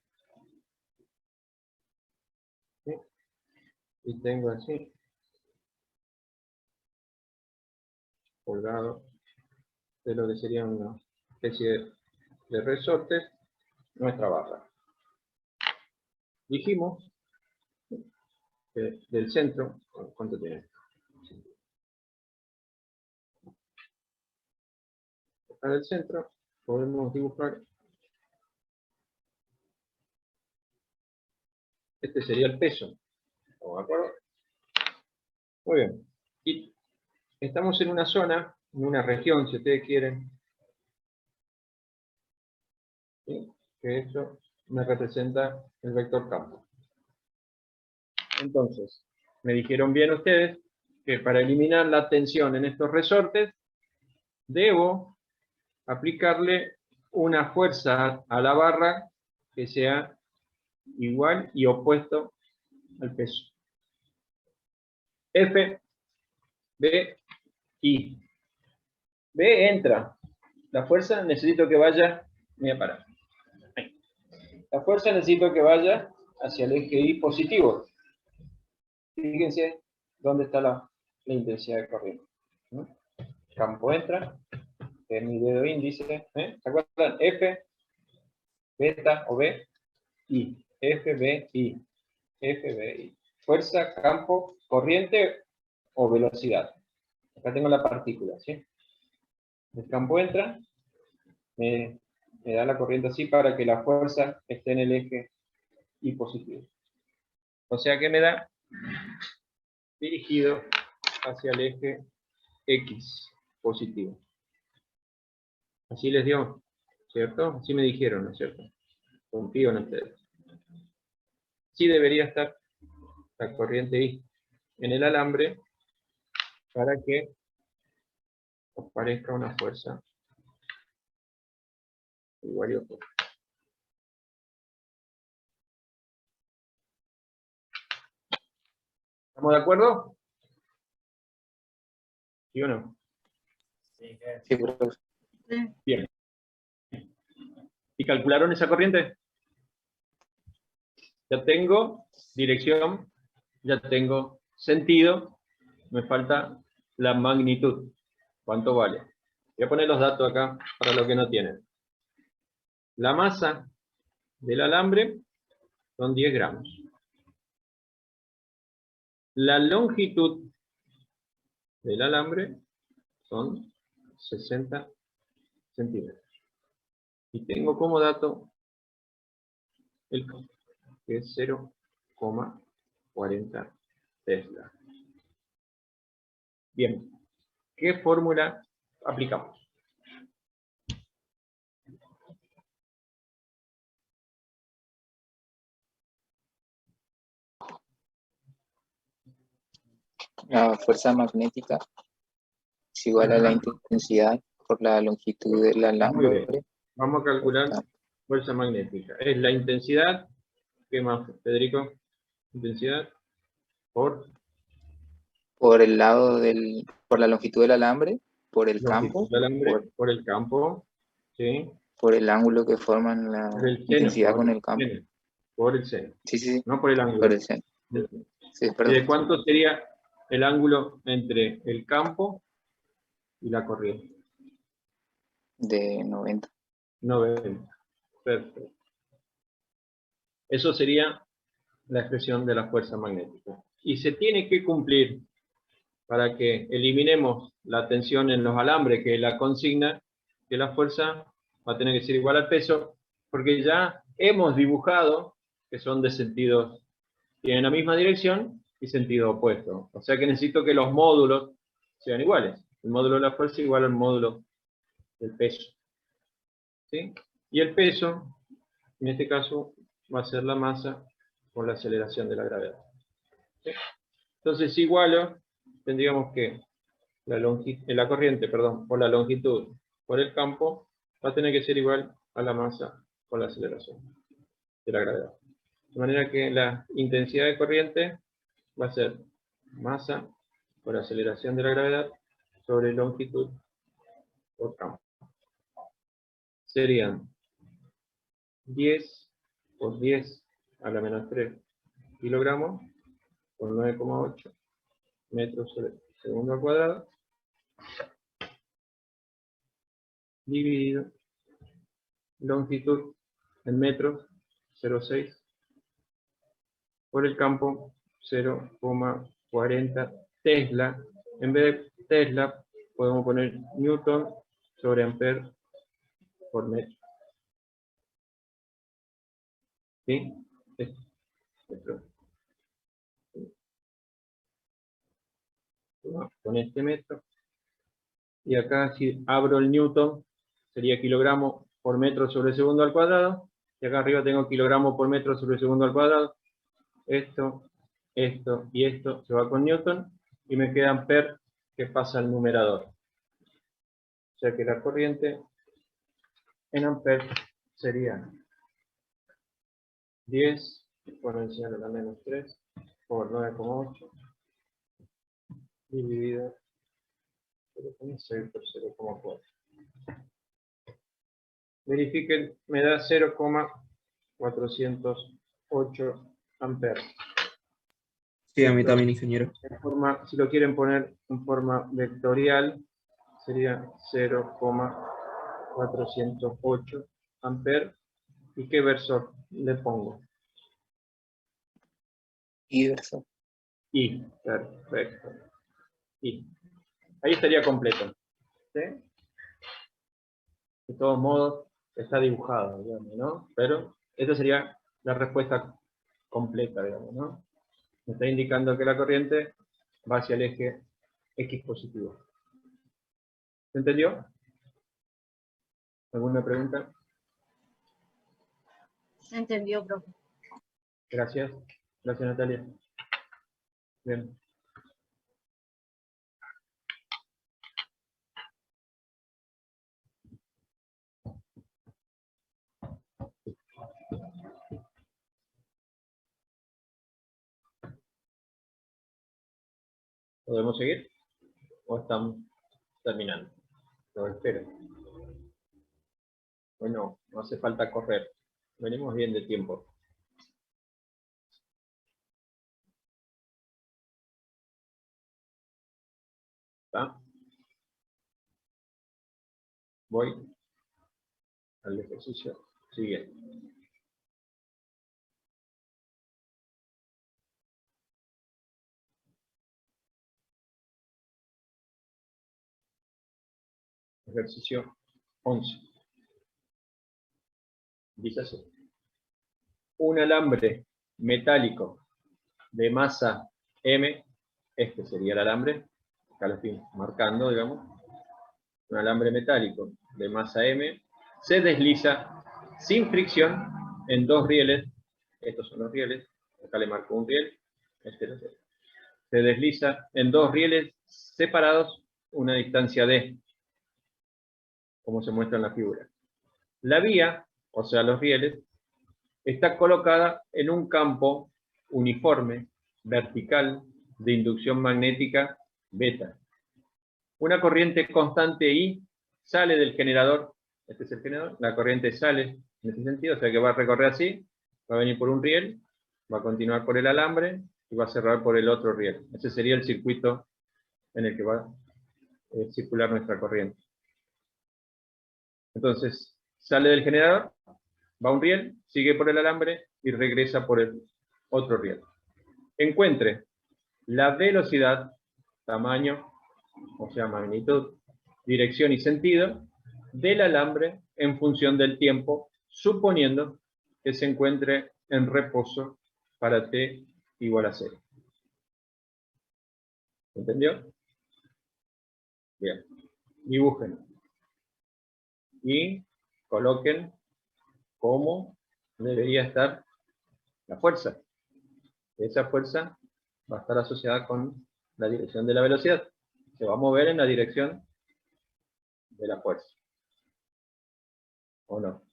Speaker 1: ¿Sí? Y tengo así, colgado de lo que sería una especie de resortes, nuestra barra. Dijimos que del centro, ¿cuánto tiene? Acá del centro podemos dibujar, este sería el peso. ¿Estamos de acuerdo? Muy bien. Y estamos en una zona, en una región, si ustedes quieren, ¿sí? Que eso me representa el vector campo. Entonces, me dijeron bien ustedes que para eliminar la tensión en estos resortes, debo aplicarle una fuerza a la barra que sea igual y opuesto al peso. F, B, I. B entra. La fuerza necesito que vaya, voy a parar. Ahí. La fuerza necesito que vaya hacia el eje I positivo. Fíjense dónde está la intensidad de corriente. ¿No? Campo entra, es mi dedo índice. ¿Se acuerdan? F, beta o B, I. F, B, I. F, B, I. Fuerza, campo, corriente o velocidad. Acá tengo la partícula, ¿sí? El campo entra, me da la corriente así para que la fuerza esté en el eje I positivo. O sea que me da dirigido hacia el eje X positivo. Así les dio, ¿cierto? Así me dijeron, ¿no es cierto? Confío en ustedes. Sí debería estar la corriente I en el alambre para que os parezca una fuerza igual y opuesta. ¿Estamos de acuerdo? ¿Sí o no?
Speaker 2: Sí, profe.
Speaker 1: Bien. ¿Y calcularon esa corriente? Ya tengo dirección, ya tengo sentido, me falta la magnitud. ¿Cuánto vale? Voy a poner los datos acá para los que no tienen. La masa del alambre son 10 gramos. La longitud del alambre son 60 centímetros. Y tengo como dato el que es 0,40 Tesla. Bien, ¿qué fórmula aplicamos?
Speaker 2: La fuerza magnética es igual a la intensidad por la longitud del
Speaker 1: Muy bien.
Speaker 2: alambre.
Speaker 1: Vamos a calcular fuerza magnética. Es la intensidad, ¿qué más, Federico? Intensidad por
Speaker 2: Por el lado por la longitud del alambre, por el
Speaker 1: longitud
Speaker 2: campo,
Speaker 1: del alambre, por el campo, ¿sí?
Speaker 2: por el ángulo que forman la
Speaker 1: Por el seno,
Speaker 2: intensidad
Speaker 1: por
Speaker 2: con
Speaker 1: el
Speaker 2: el campo.
Speaker 1: seno, por el seno,
Speaker 2: Sí, sí,
Speaker 1: no por el ángulo.
Speaker 2: por el seno. Sí,
Speaker 1: ¿Y
Speaker 2: perdón.
Speaker 1: de cuánto sería el ángulo entre el campo y la corriente?
Speaker 2: De 90.
Speaker 1: 90. Perfecto. Eso sería la expresión de la fuerza magnética. Y se tiene que cumplir para que eliminemos la tensión en los alambres, que es la consigna, que la fuerza va a tener que ser igual al peso, porque ya hemos dibujado que son de sentidos, tienen la misma dirección y sentido opuesto. O sea que necesito que los módulos sean iguales. El módulo de la fuerza igual al módulo del peso. ¿Sí? Y el peso, en este caso, va a ser la masa por la aceleración de la gravedad. ¿Sí? Entonces, si igualo, tendríamos que la corriente, perdón, por la longitud por el campo, va a tener que ser igual a la masa por la aceleración de la gravedad. De manera que la intensidad de corriente va a ser masa por aceleración de la gravedad sobre longitud por campo. Serían 10 por 10 a la menos 3 kilogramos por 9,8 metros sobre segundo al cuadrado, dividido longitud en metros 0,6 por el campo 0,40 Tesla. En vez de Tesla podemos poner Newton sobre Ampere por metro. ¿Sí? Esto. Con este metro. Y acá si abro el Newton sería kilogramo por metro sobre segundo al cuadrado. Y acá arriba tengo kilogramo por metro sobre segundo al cuadrado. Esto, esto y esto se va con Newton. Y me queda Ampere que pasa al numerador. O sea que la corriente en Ampere sería 10 exponencial a la menos 3 por 9,8 dividido 0,6 por 0,4. Verifiquen, me da 0,408 amperes.
Speaker 3: Sí, a mí también, ingeniero.
Speaker 1: Si lo quieren poner en forma vectorial, sería 0,408 amperes. ¿Y qué versor le pongo?
Speaker 2: Iverson.
Speaker 1: Y, perfecto. Y. Ahí estaría completo. ¿Sí? De todos modos, está dibujado, digamos, ¿no? Pero esa sería la respuesta completa, digamos, ¿no? Me está indicando que la corriente va hacia el eje X positivo. ¿Se entendió? ¿Alguna pregunta?
Speaker 7: Se entendió, profe.
Speaker 1: Gracias. Gracias, Natalia. Bien. ¿Podemos seguir? ¿O estamos terminando? Lo espero. Bueno, no hace falta correr. Venimos bien de tiempo. ¿Está? Voy al ejercicio siguiente. Ejercicio 11. Dice así. Un alambre metálico de masa M, este sería el alambre, acá lo estoy marcando, digamos, un alambre metálico de masa M, se desliza sin fricción en dos rieles, estos son los rieles, acá le marco un riel, este es el riel. Se desliza en dos rieles separados una distancia D, como se muestra en la figura. La vía, o sea los rieles, está colocada en un campo uniforme, vertical, de inducción magnética beta. Una corriente constante I sale del generador, este es el generador, la corriente sale en ese sentido, o sea que va a recorrer así, va a venir por un riel, va a continuar por el alambre y va a cerrar por el otro riel. Ese sería el circuito en el que va a circular nuestra corriente. Entonces, sale del generador, va a un riel, sigue por el alambre y regresa por el otro riel. Encuentre la velocidad, tamaño, o sea, magnitud, dirección y sentido del alambre en función del tiempo, suponiendo que se encuentre en reposo para t igual a 0. ¿Entendió? Bien. Dibujen. Y coloquen cómo debería estar la fuerza. Esa fuerza va a estar asociada con la dirección de la velocidad. Se va a mover en la dirección de la fuerza. ¿O no?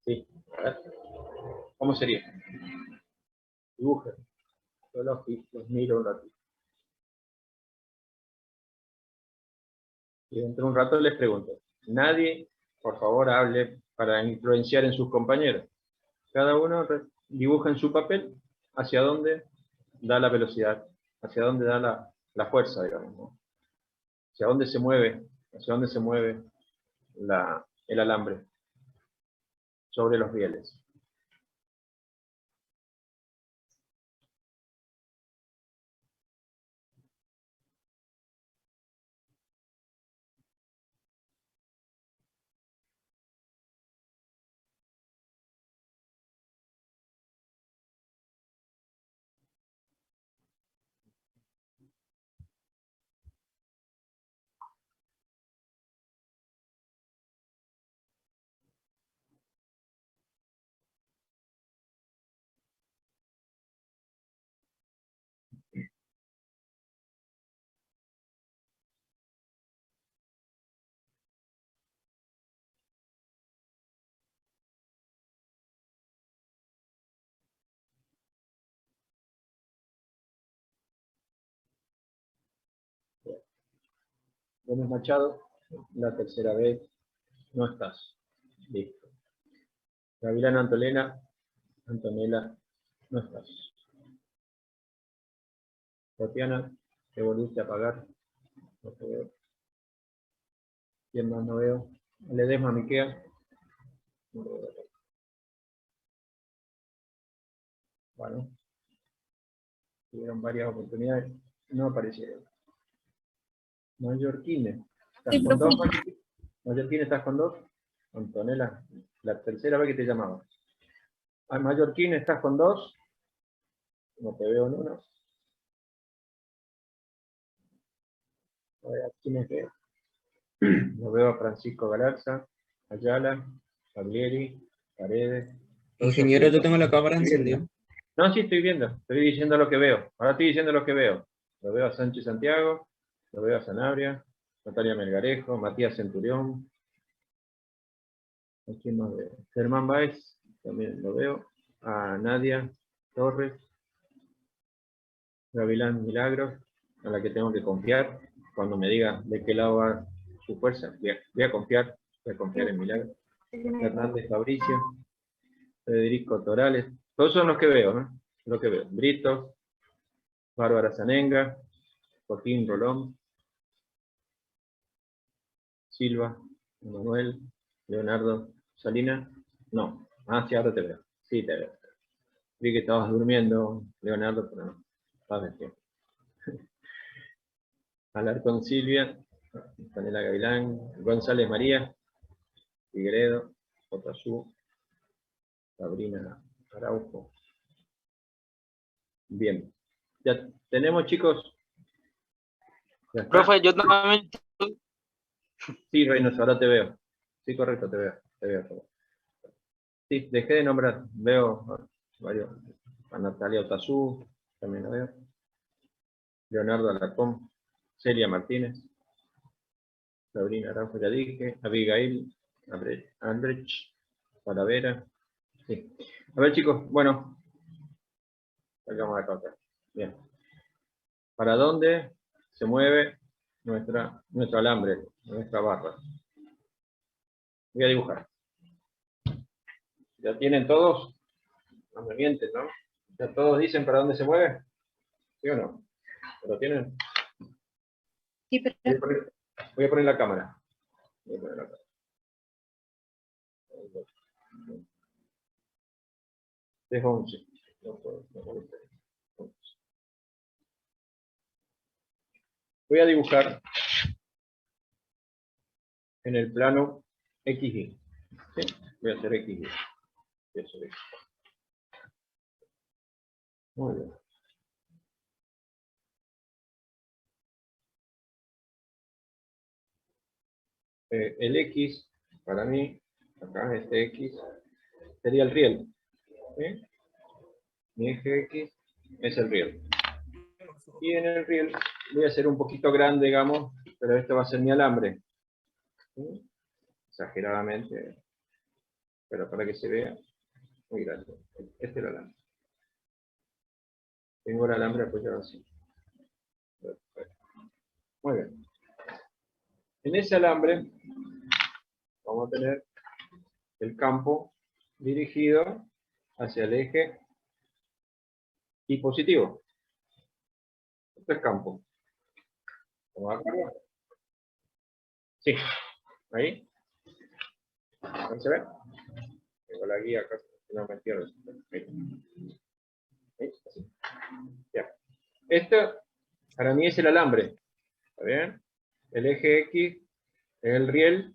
Speaker 1: Sí. A ver. ¿Cómo sería? Dibujen. Yo los miro un ratito. Y dentro de un rato les pregunto. Nadie, por favor, hable para influenciar en sus compañeros. Cada uno dibuja en su papel hacia dónde da la velocidad, hacia dónde da la fuerza, digamos, ¿no? Hacia dónde se mueve el alambre sobre los rieles. Gómez Machado, la tercera vez no estás. Listo. Gavilán Antonella, no estás. Tatiana, te volviste a apagar. No te veo. ¿Quién más no veo? Ledesma Miquea. No lo veo. Bueno. Tuvieron varias oportunidades. No aparecieron. Mallorquine. ¿Estás
Speaker 7: Sí,
Speaker 1: con
Speaker 7: profe.
Speaker 1: dos? Mallorquine, ¿estás con dos? Antonella, la tercera vez que te llamaba. Mallorquine, ¿estás con dos? No te veo en uno. A ver, ¿quiénes veo? Lo veo a Francisco Galarza, Ayala, Paglieri, Paredes.
Speaker 3: Ingeniero, yo tengo la cámara encendida.
Speaker 1: No, sí, estoy viendo. Estoy diciendo lo que veo. Ahora estoy diciendo lo que veo. Lo veo a Sánchez Santiago, lo veo a Sanabria, Natalia Melgarejo, Matías Centurión. ¿A quién más veo? Germán Báez, también lo veo. A Nadia Torres. Gavilán Milagros, a la que tengo que confiar. Cuando me diga de qué lado va su fuerza, voy a confiar en Milagros. Hernández Fabricio, Federico Torales, todos son los que veo, ¿no? Lo que veo. Brito, Bárbara Zanenga, Joaquín Rolón, Silva, Manuel, Leonardo Salinas, no. Ah, sí, ahora te veo. Sí, te veo. Vi que estabas durmiendo, Leonardo, pero no. Estás despierto. Alarcón Silvia, Panela Gavilán, González María, Figueredo, Otazú, Sabrina Araujo. Bien. Ya tenemos, chicos. ¿Ya está?
Speaker 5: Profe, yo también.
Speaker 1: Sí, Reynoso, ahora te veo. Sí, correcto, te veo. Te veo. Sí, dejé de nombrar. Veo varios. A Natalia Otazú, también la veo. Leonardo Alarcón, Celia Martínez, Sabrina Araujo, ya dije. Abigail, Andrech, Talavera. Sí. A ver, chicos, bueno. Sacamos acá. Bien. ¿Para dónde se mueve nuestro alambre, nuestra barra? Voy a dibujar. ¿Ya tienen todos? No me mienten, ¿no? ¿Ya todos dicen para dónde se mueve? ¿Sí o no? ¿Lo tienen?
Speaker 7: Sí, profe.
Speaker 1: Voy a poner la cámara. Voy a poner la cámara. Es 11. No puedo. Voy a dibujar en el plano XY. ¿Sí? Voy a hacer XY. Voy a hacer X. Muy bien. El X, para mí, acá este X, sería el riel. ¿Sí? Mi eje X es el riel. Y en el riel voy a hacer un poquito grande, digamos, pero este va a ser mi alambre. ¿Sí? Exageradamente, pero para que se vea, muy grande. Este es el alambre. Tengo el alambre apoyado así. Muy bien. En ese alambre vamos a tener el campo dirigido hacia el eje y positivo. Este es campo. ¿Estamos de acuerdo? Sí. Ahí. ¿Ahí se ve? Tengo la guía acá. No me entiendo. Ahí. Ahí. Así. Ya. Esto para mí es el alambre. ¿Está bien? El eje X es el riel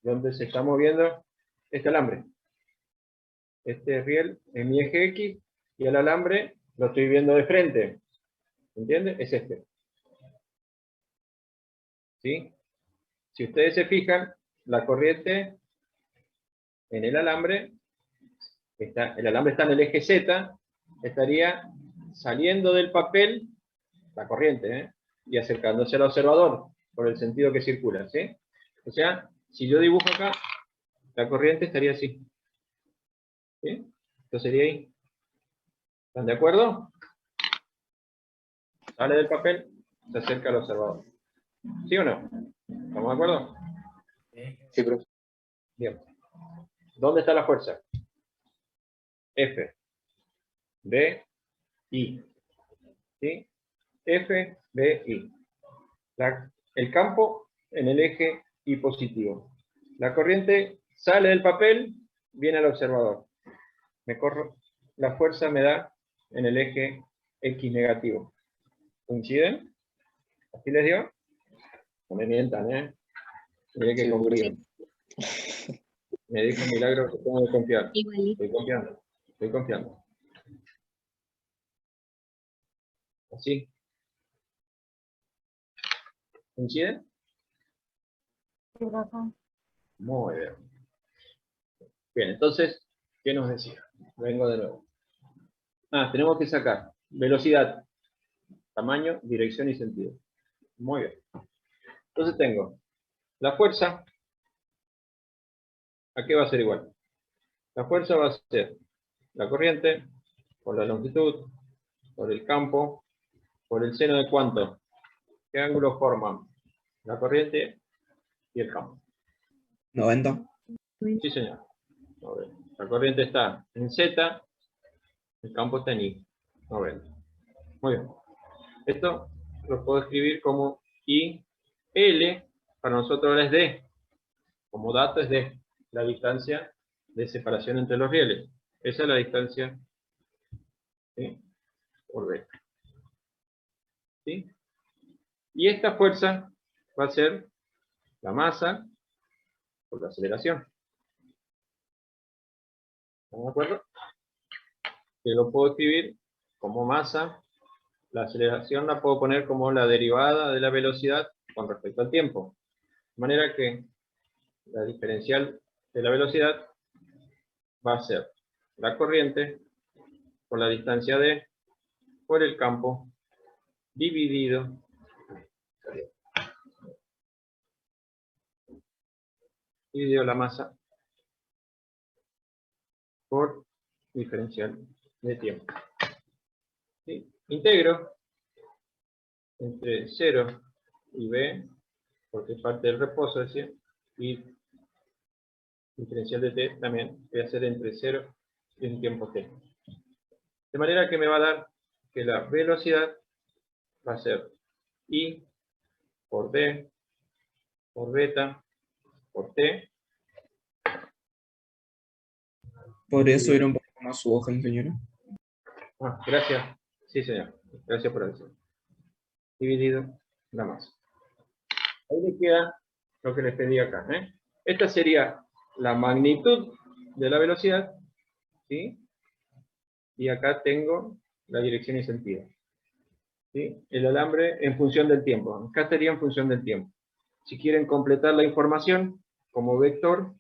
Speaker 1: donde se está moviendo este alambre. Este riel es mi eje X y el alambre lo estoy viendo de frente. ¿Entiende? Es este. ¿Sí? Si ustedes se fijan, la corriente en el alambre está en el eje Z, estaría saliendo del papel, la corriente, y acercándose al observador, por el sentido que circula, ¿sí? O sea, si yo dibujo acá, la corriente estaría así. ¿Sí? Esto sería ahí. ¿Están de acuerdo? Sale del papel, se acerca al observador. ¿Sí o no? ¿Estamos de acuerdo?
Speaker 2: Sí, profe.
Speaker 1: Bien. ¿Dónde está la fuerza? F, B, I. ¿Sí? F, B, I. El campo en el eje Y positivo. La corriente sale del papel, viene al observador. La fuerza me da en el eje X negativo. ¿Coinciden? ¿Así les dio? No me mientan, ¿eh? Miré que
Speaker 2: Sí,
Speaker 1: confían. Me dijo Milagro que tengo que confiar.
Speaker 7: Igualito.
Speaker 1: Estoy confiando. Estoy confiando. ¿Así? ¿Coinciden? Muy bien. Bien, entonces, ¿qué nos decía? Vengo de nuevo. Tenemos que sacar velocidad, tamaño, dirección y sentido. Muy bien. Entonces tengo la fuerza. ¿A qué va a ser igual? La fuerza va a ser la corriente por la longitud, por el campo, por el seno de cuánto. ¿Qué ángulos forman? La corriente y el campo.
Speaker 3: 90.
Speaker 1: Sí, señor. A ver. La corriente está en Z, el campo está en Y. 90. Muy bien. Esto lo puedo escribir como I, L, para nosotros ahora es D. Como dato es D, la distancia de separación entre los rieles. Esa es la distancia, ¿sí?, por B. ¿Sí? Y esta fuerza va a ser la masa por la aceleración. ¿Estamos de acuerdo? Que lo puedo escribir como masa. La aceleración la puedo poner como la derivada de la velocidad con respecto al tiempo. De manera que la diferencial de la velocidad va a ser la corriente por la distancia d por el campo dividido la masa por diferencial de tiempo. ¿Sí? Integro entre 0 y b, porque es parte del reposo, es decir, y diferencial de t también voy a hacer entre 0 y un tiempo t. De manera que me va a dar que la velocidad va a ser I por D por beta por T.
Speaker 3: ¿Podría subir un poco más su hoja, ingeniero?
Speaker 1: Gracias. Sí, señor. Gracias por eso. Dividido la masa. Ahí le queda lo que les pedí acá, ¿eh? Esta sería la magnitud de la velocidad, ¿sí? Y acá tengo la dirección y sentido. ¿Sí? El alambre en función del tiempo. Acá estaría en función del tiempo. Si quieren completar la información como vector,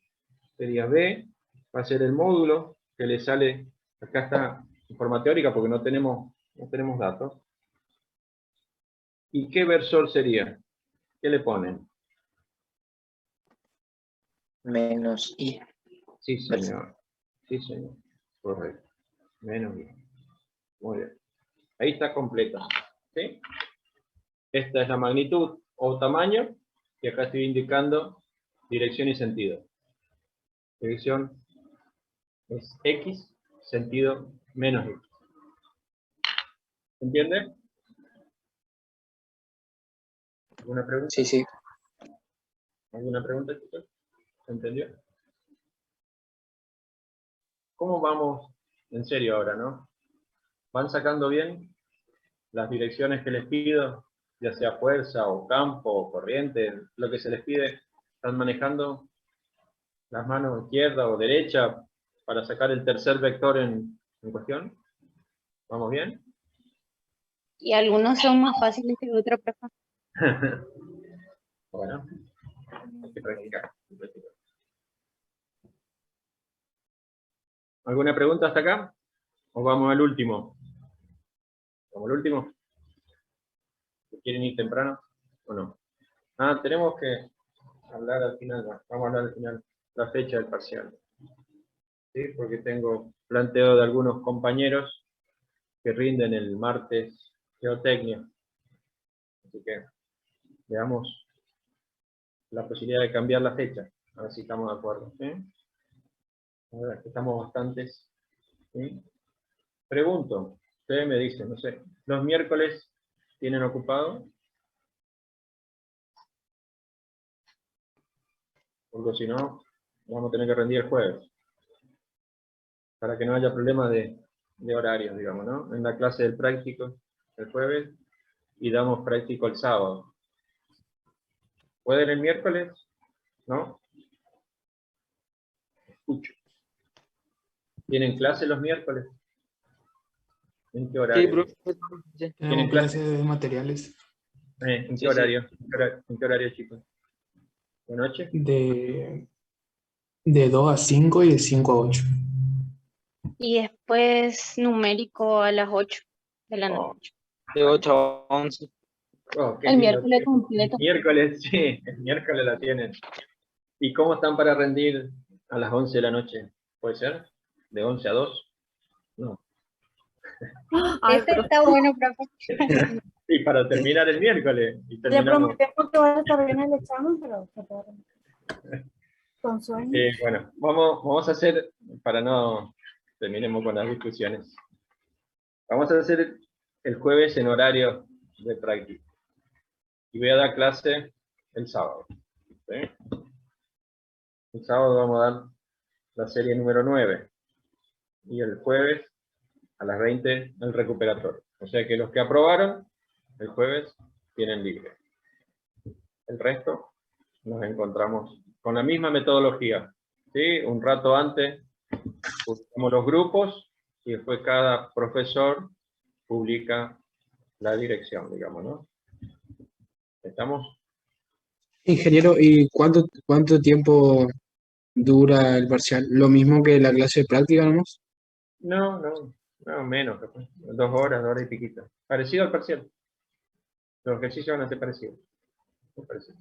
Speaker 1: sería B, va a ser el módulo que le sale, acá está en forma teórica porque no tenemos datos. ¿Y qué versor sería? ¿Qué le ponen?
Speaker 2: Menos I.
Speaker 1: Sí, señor. Sí, señor. Correcto. Menos I. Muy bien. Ahí está completa. ¿Sí? Esta es la magnitud o tamaño, y acá estoy indicando dirección y sentido. Dirección es X, sentido menos X. ¿Entiende? ¿Alguna pregunta?
Speaker 2: Sí, sí.
Speaker 1: ¿Alguna pregunta, chicos? ¿Se entendió? ¿Cómo vamos en serio ahora, no? ¿Van sacando bien las direcciones que les pido? Ya sea fuerza o campo o corriente, lo que se les pide. ¿Están manejando las manos izquierda o derecha para sacar el tercer vector en cuestión? ¿Vamos bien?
Speaker 7: Y algunos son más fáciles que otros, profe.
Speaker 1: Bueno, hay que practicar. ¿Alguna pregunta hasta acá? ¿O vamos al último? ¿Vamos al último? ¿Quieren ir temprano o no? Tenemos que hablar al final, vamos a hablar al final, la fecha del parcial. ¿Sí? Porque tengo planteo de algunos compañeros que rinden el martes geotecnia. Así que veamos la posibilidad de cambiar la fecha. A ver si estamos de acuerdo. ¿Sí? A ver, aquí estamos bastantes. ¿Sí? Pregunto, ustedes me dicen, no sé, ¿los miércoles tienen ocupado? Porque si no, vamos a tener que rendir el jueves. Para que no haya problema de horarios, digamos, ¿no? En la clase del práctico el jueves y damos práctico el sábado. ¿Pueden el miércoles? ¿No? Escucho. ¿Tienen clase los miércoles? ¿En qué horario?
Speaker 9: Sí, profe.
Speaker 1: ¿Tienen
Speaker 10: Tenemos clase de materiales
Speaker 1: ¿En qué
Speaker 9: Sí,
Speaker 1: horario? ¿En qué horario, chicos? ¿De noche?
Speaker 10: de 2 a 5 y de 5 a 8.
Speaker 7: Y después numérico a las 8 de la
Speaker 1: Oh,
Speaker 7: noche.
Speaker 9: De 8 a 11.
Speaker 1: oh, qué
Speaker 7: El
Speaker 1: lindo.
Speaker 7: miércoles completo.
Speaker 1: Miércoles, sí, el miércoles la tienen. ¿Y cómo están para rendir a las 11 de la noche? ¿Puede ser? ¿De 11 a 2? No.
Speaker 11: Ay,
Speaker 7: Este
Speaker 11: pero
Speaker 7: está bueno, profe.
Speaker 1: Y para terminar el miércoles. Y
Speaker 11: le
Speaker 1: terminamos.
Speaker 11: prometemos que va a estar bien el examen, pero se puede. Con sueño.
Speaker 1: Bueno, vamos a hacer, para no terminemos con las discusiones, vamos a hacer el jueves en horario de práctica. Y voy a dar clase el sábado. ¿Sí? El sábado vamos a dar la serie número 9. Y el jueves a las 20 el recuperatorio. O sea que los que aprobaron el jueves tienen libre. El resto nos encontramos con la misma metodología. ¿Sí? Un rato antes buscamos los grupos y después cada profesor publica la dirección, digamos, ¿no? ¿Estamos?
Speaker 10: Ingeniero, ¿y cuánto tiempo dura el parcial? ¿Lo mismo que la clase de práctica, nomás?
Speaker 1: No, menos. 2 horas, 2 horas y piquito. Parecido al parcial. Los ejercicios van a ser parecidos. Muy parecido.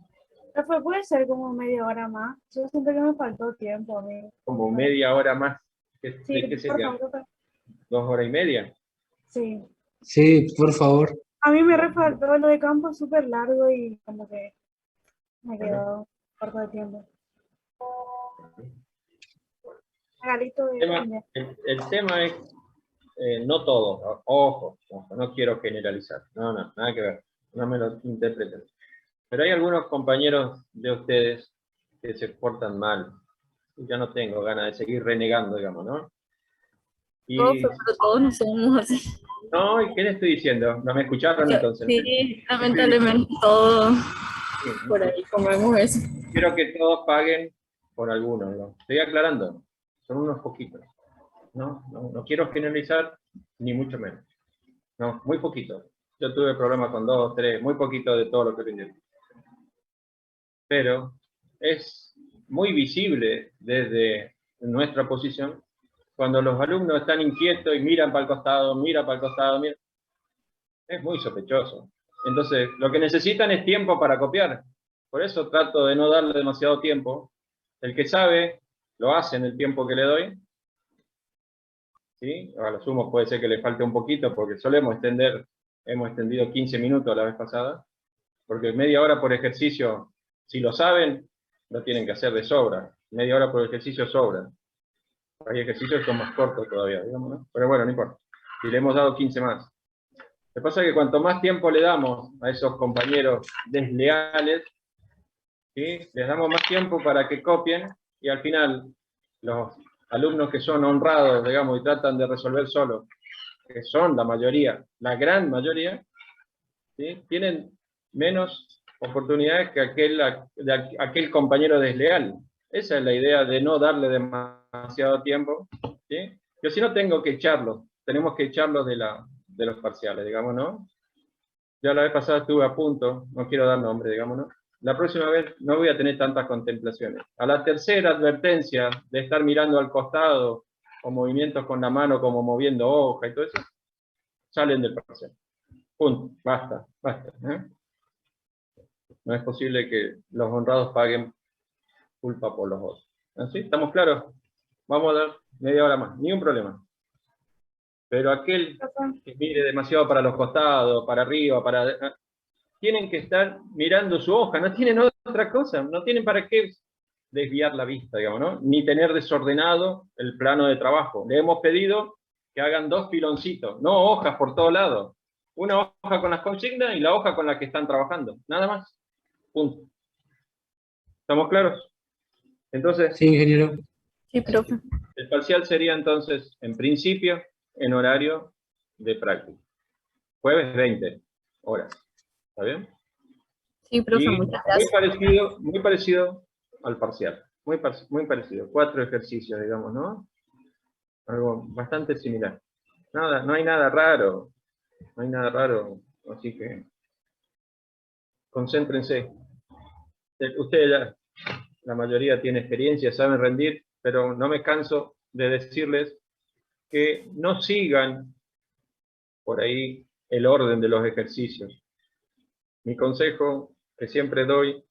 Speaker 11: Profe, puede ser como media hora más. Yo siento que me faltó tiempo a mí.
Speaker 1: Como media hora más. ¿De
Speaker 11: Sí,
Speaker 1: qué
Speaker 11: por
Speaker 1: sería?
Speaker 11: favor, profe.
Speaker 1: 2 horas y media.
Speaker 11: Sí.
Speaker 10: Sí, por favor.
Speaker 11: A mí me refaltó lo de campo súper largo y como que me quedó corto de tiempo. Regalito de
Speaker 1: El tema es, no todo, ojo, no quiero generalizar, no, nada que ver, no me lo interpreten. Pero hay algunos compañeros de ustedes que se portan mal, y ya no tengo ganas de seguir renegando, digamos, ¿no? Y,
Speaker 11: Profe, pero todos no somos así.
Speaker 1: no, ¿y qué le estoy diciendo? ¿No me escucharon entonces?
Speaker 11: Sí, lamentablemente todos
Speaker 1: Sí,
Speaker 11: por ahí comemos eso.
Speaker 1: quiero que todos paguen por alguno, ¿no? Estoy aclarando, son unos poquitos. No quiero generalizar, ni mucho menos. No, muy poquito. Yo tuve problemas con 2, 3, muy poquito de todo lo que aprendí. Pero es muy visible desde nuestra posición cuando los alumnos están inquietos y miran para el costado, miran. Es muy sospechoso. Entonces, lo que necesitan es tiempo para copiar. Por eso trato de no darle demasiado tiempo. El que sabe, lo hace en el tiempo que le doy. ¿Sí? A lo sumo puede ser que le falte un poquito, porque hemos extendido 15 minutos la vez pasada, porque media hora por ejercicio, si lo saben, lo tienen que hacer de sobra. Media hora por ejercicio sobra. Hay ejercicios que son más cortos todavía, digamos, ¿no? Pero bueno, no importa. Y le hemos dado 15 más. Lo que pasa es que cuanto más tiempo le damos a esos compañeros desleales, ¿sí? Les damos más tiempo para que copien, y al final los alumnos que son honrados, digamos, y tratan de resolver solos, que son la mayoría, la gran mayoría, ¿sí? Tienen menos oportunidades que aquel compañero desleal. Esa es la idea de no darle demasiado tiempo, ¿sí? Yo si no tengo que echarlos, tenemos que echarlos de los parciales, digamos, ¿no? Ya la vez pasada estuve a punto, no quiero dar nombre, digamos, ¿no? La próxima vez no voy a tener tantas contemplaciones. A la tercera advertencia de estar mirando al costado, o movimientos con la mano como moviendo hoja y todo eso, salen del parcial. Punto, basta. No es posible que los honrados paguen culpa por los otros. ¿Así? ¿Estamos claros? Vamos a dar media hora más, ni un problema. Pero aquel que mire demasiado para los costados, para arriba, tienen que estar mirando su hoja, no tienen otra cosa, no tienen para qué desviar la vista, digamos, ¿no? Ni tener desordenado el plano de trabajo. Le hemos pedido que hagan 2 piloncitos, no hojas por todos lados. Una hoja con las consignas y la hoja con la que están trabajando, nada más. Punto. ¿Estamos claros? Entonces,
Speaker 10: Sí, ingeniero.
Speaker 7: Sí, profe.
Speaker 1: el parcial sería entonces, en principio, en horario de práctica. Jueves 20 horas. ¿Está bien?
Speaker 7: Sí, profe,
Speaker 1: Y
Speaker 7: muchas gracias.
Speaker 1: muy parecido al parcial. Muy parecido. 4 ejercicios, digamos, ¿no? Algo bastante similar. Nada, no hay nada raro. No hay nada raro. Así que concéntrense. Ustedes ya, la mayoría tiene experiencia, saben rendir, pero no me canso de decirles que no sigan por ahí el orden de los ejercicios. Mi consejo que siempre doy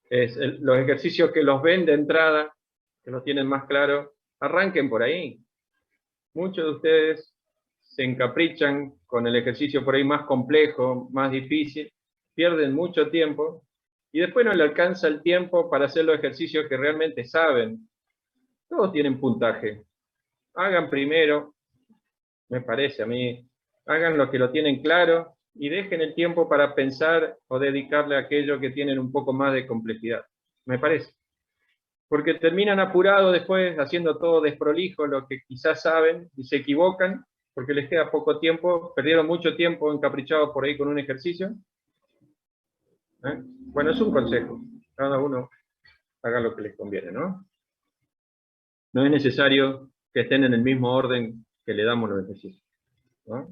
Speaker 1: es los ejercicios que los ven de entrada, que los tienen más claro, arranquen por ahí. Muchos de ustedes se encaprichan con el ejercicio por ahí más complejo, más difícil, pierden mucho tiempo y después no le alcanza el tiempo para hacer los ejercicios que realmente saben. Todos tienen puntaje. Hagan primero, me parece a mí, hagan lo que lo tienen claro y dejen el tiempo para pensar o dedicarle a aquello que tienen un poco más de complejidad. Me parece. Porque terminan apurados después, haciendo todo desprolijo, lo que quizás saben, y se equivocan, porque les queda poco tiempo, perdieron mucho tiempo encaprichados por ahí con un ejercicio. Bueno, es un consejo. Cada uno haga lo que les conviene, ¿no? No es necesario que estén en el mismo orden que le damos los ejercicios, ¿no?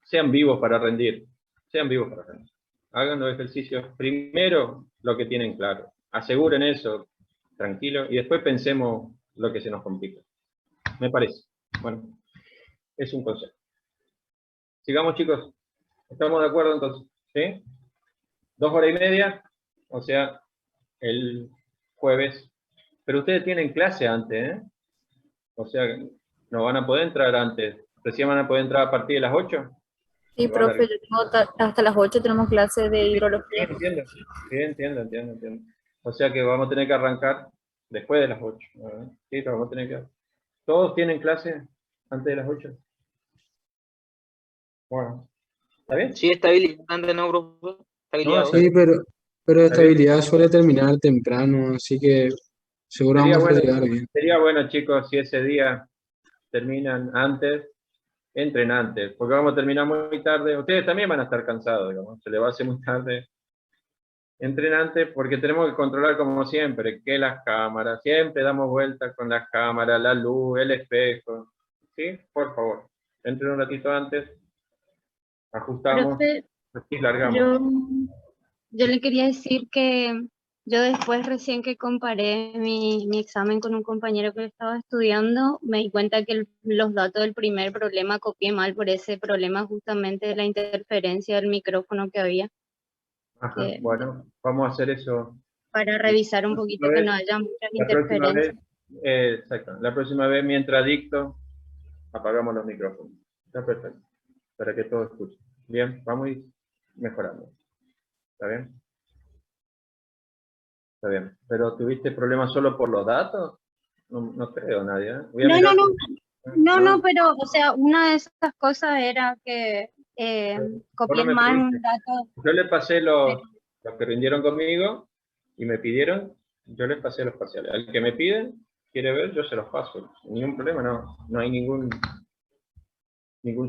Speaker 1: Sean vivos para rendir. Sean vivos para rendir. Hagan los ejercicios primero lo que tienen claro. Aseguren eso, tranquilo, y después pensemos lo que se nos complica. Me parece. Bueno, es un consejo. Sigamos, chicos. ¿Estamos de acuerdo entonces? ¿Sí? 2 horas y media, o sea, el jueves. Pero ustedes tienen clase antes, ¿eh? O sea, no van a poder entrar antes. Recién van a poder entrar a partir de las 8.
Speaker 7: Sí, profe, yo tengo hasta las 8 tenemos clase de hidrología.
Speaker 1: Entiendo. Sí, entiendo. O sea que vamos a tener que arrancar después de las 8. Sí, pero vamos a tener que... ¿Todos tienen clase antes de las 8? Bueno, ¿está bien?
Speaker 9: Sí, estabilidad, ¿no, profe? Estabilidad.
Speaker 1: No,
Speaker 10: Sí, pero estabilidad suele terminar temprano, así que seguro
Speaker 1: Sería
Speaker 10: vamos a
Speaker 1: bueno,
Speaker 10: llegar bien.
Speaker 1: sería bueno, chicos, si ese día terminan antes, entren antes, porque vamos a terminar muy tarde. Ustedes también van a estar cansados, digamos, se les va a hacer muy tarde. Entren antes porque tenemos que controlar como siempre, que las cámaras, siempre damos vueltas con las cámaras, la luz, el espejo. ¿Sí? Por favor, entren un ratito antes, ajustamos,
Speaker 7: Profe,
Speaker 1: y largamos.
Speaker 7: yo le quería decir que yo después, recién que comparé mi examen con un compañero que estaba estudiando, me di cuenta que los datos del primer problema copié mal por ese problema justamente de la interferencia del micrófono que había.
Speaker 1: Ajá, bueno, vamos a hacer eso.
Speaker 7: Para revisar un poquito que no haya muchas
Speaker 1: La próxima
Speaker 7: interferencias.
Speaker 1: vez, exacto, la próxima vez mientras dicto, apagamos los micrófonos. Está perfecto, para que todos escuchen. Bien, vamos a ir mejorando. ¿Está bien? Está bien. ¿Pero tuviste problemas solo por los datos? No creo, Nadia. Voy a mirar.
Speaker 7: No, pero, o sea, una de esas cosas era que copié
Speaker 1: me
Speaker 7: mal
Speaker 1: pediste.
Speaker 7: un dato.
Speaker 1: Yo les pasé los que rindieron conmigo y me pidieron, yo les pasé los parciales. Al que me piden, quiere ver, yo se los paso. Ningún problema, no hay ningún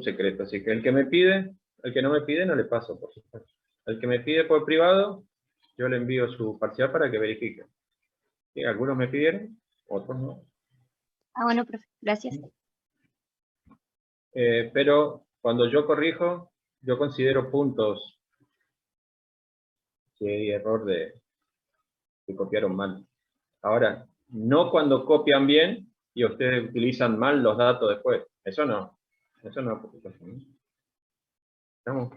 Speaker 1: secreto. Así que el que me pide, el que no me pide, no le paso, por supuesto. El que me pide por privado, yo le envío su parcial para que verifique. ¿Sí? Algunos me pidieron, otros no.
Speaker 7: Ah, bueno, profe, gracias.
Speaker 1: Pero cuando yo corrijo, yo considero puntos si hay error de que copiaron mal. Ahora, no cuando copian bien y ustedes utilizan mal los datos después. Eso no, por supuesto. ¿Estamos?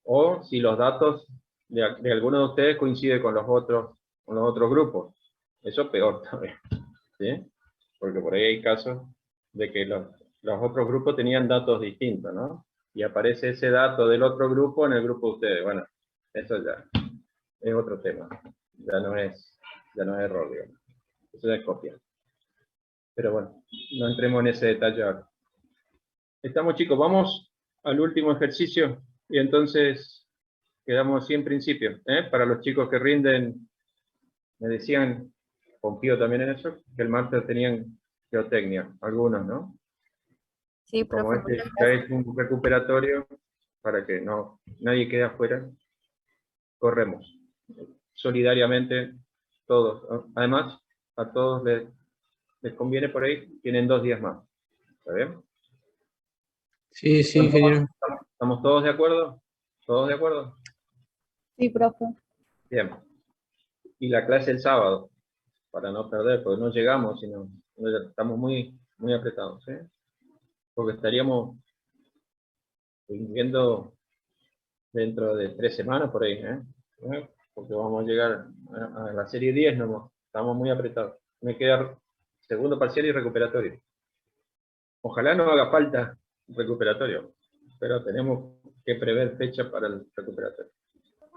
Speaker 1: O si los datos de alguno de ustedes coinciden con los otros grupos. Eso es peor también. ¿Sí? Porque por ahí hay casos de que los otros grupos tenían datos distintos, ¿no? y aparece ese dato del otro grupo en el grupo de ustedes. Bueno, eso ya es otro tema. Ya no es error, digamos. Eso ya es copia. Pero bueno, no entremos en ese detalle ahora. Estamos, chicos, vamos al último ejercicio y entonces quedamos sin principio. Para los chicos que rinden, me decían, confío también en eso, que el máster tenían geotecnia, algunos, ¿no?
Speaker 7: Sí,
Speaker 1: Como
Speaker 7: profe.
Speaker 1: este ya es un recuperatorio, para que no nadie quede afuera, corremos solidariamente todos, ¿no? Además, a todos les conviene por ahí, tienen 2 días más. ¿Está bien?
Speaker 10: Sí, sí, ingeniero.
Speaker 1: ¿Estamos todos de acuerdo? ¿Todos de acuerdo?
Speaker 11: Sí, profe.
Speaker 1: Bien. Y la clase el sábado, para no perder, porque no llegamos, sino estamos muy, muy apretados, ¿sí? Porque estaríamos viendo dentro de 3 semanas por ahí, porque vamos a llegar a la serie 10, no, estamos muy apretados. Me queda segundo parcial y recuperatorio. Ojalá no haga falta recuperatorio, pero tenemos que prever fecha para el recuperatorio.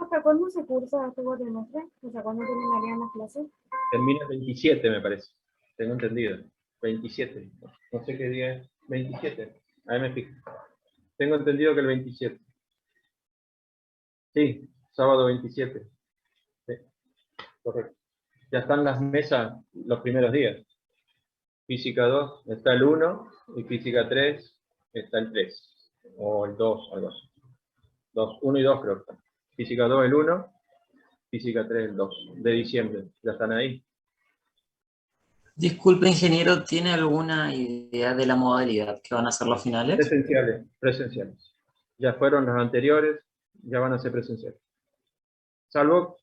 Speaker 11: ¿Hasta cuándo se cursa este cuatrimestre? O sea, ¿cuándo terminarían las clases?
Speaker 1: Termina el 27, me parece. Tengo entendido. 27. No sé qué día es. 27. Ahí me fijo. Tengo entendido que el 27. Sí, sábado 27. Sí, correcto. Ya están las mesas los primeros días. Física 2 está el 1 y física 3 está el 3. O el 2, algo así. 1 y 2 creo que están. Física 2 el 1, física 3 el 2. De diciembre. Ya están ahí.
Speaker 12: Disculpe, ingeniero, ¿tiene alguna idea de la modalidad que van a ser los finales?
Speaker 1: Presenciales, presenciales. Ya fueron las anteriores, ya van a ser presenciales. Salvo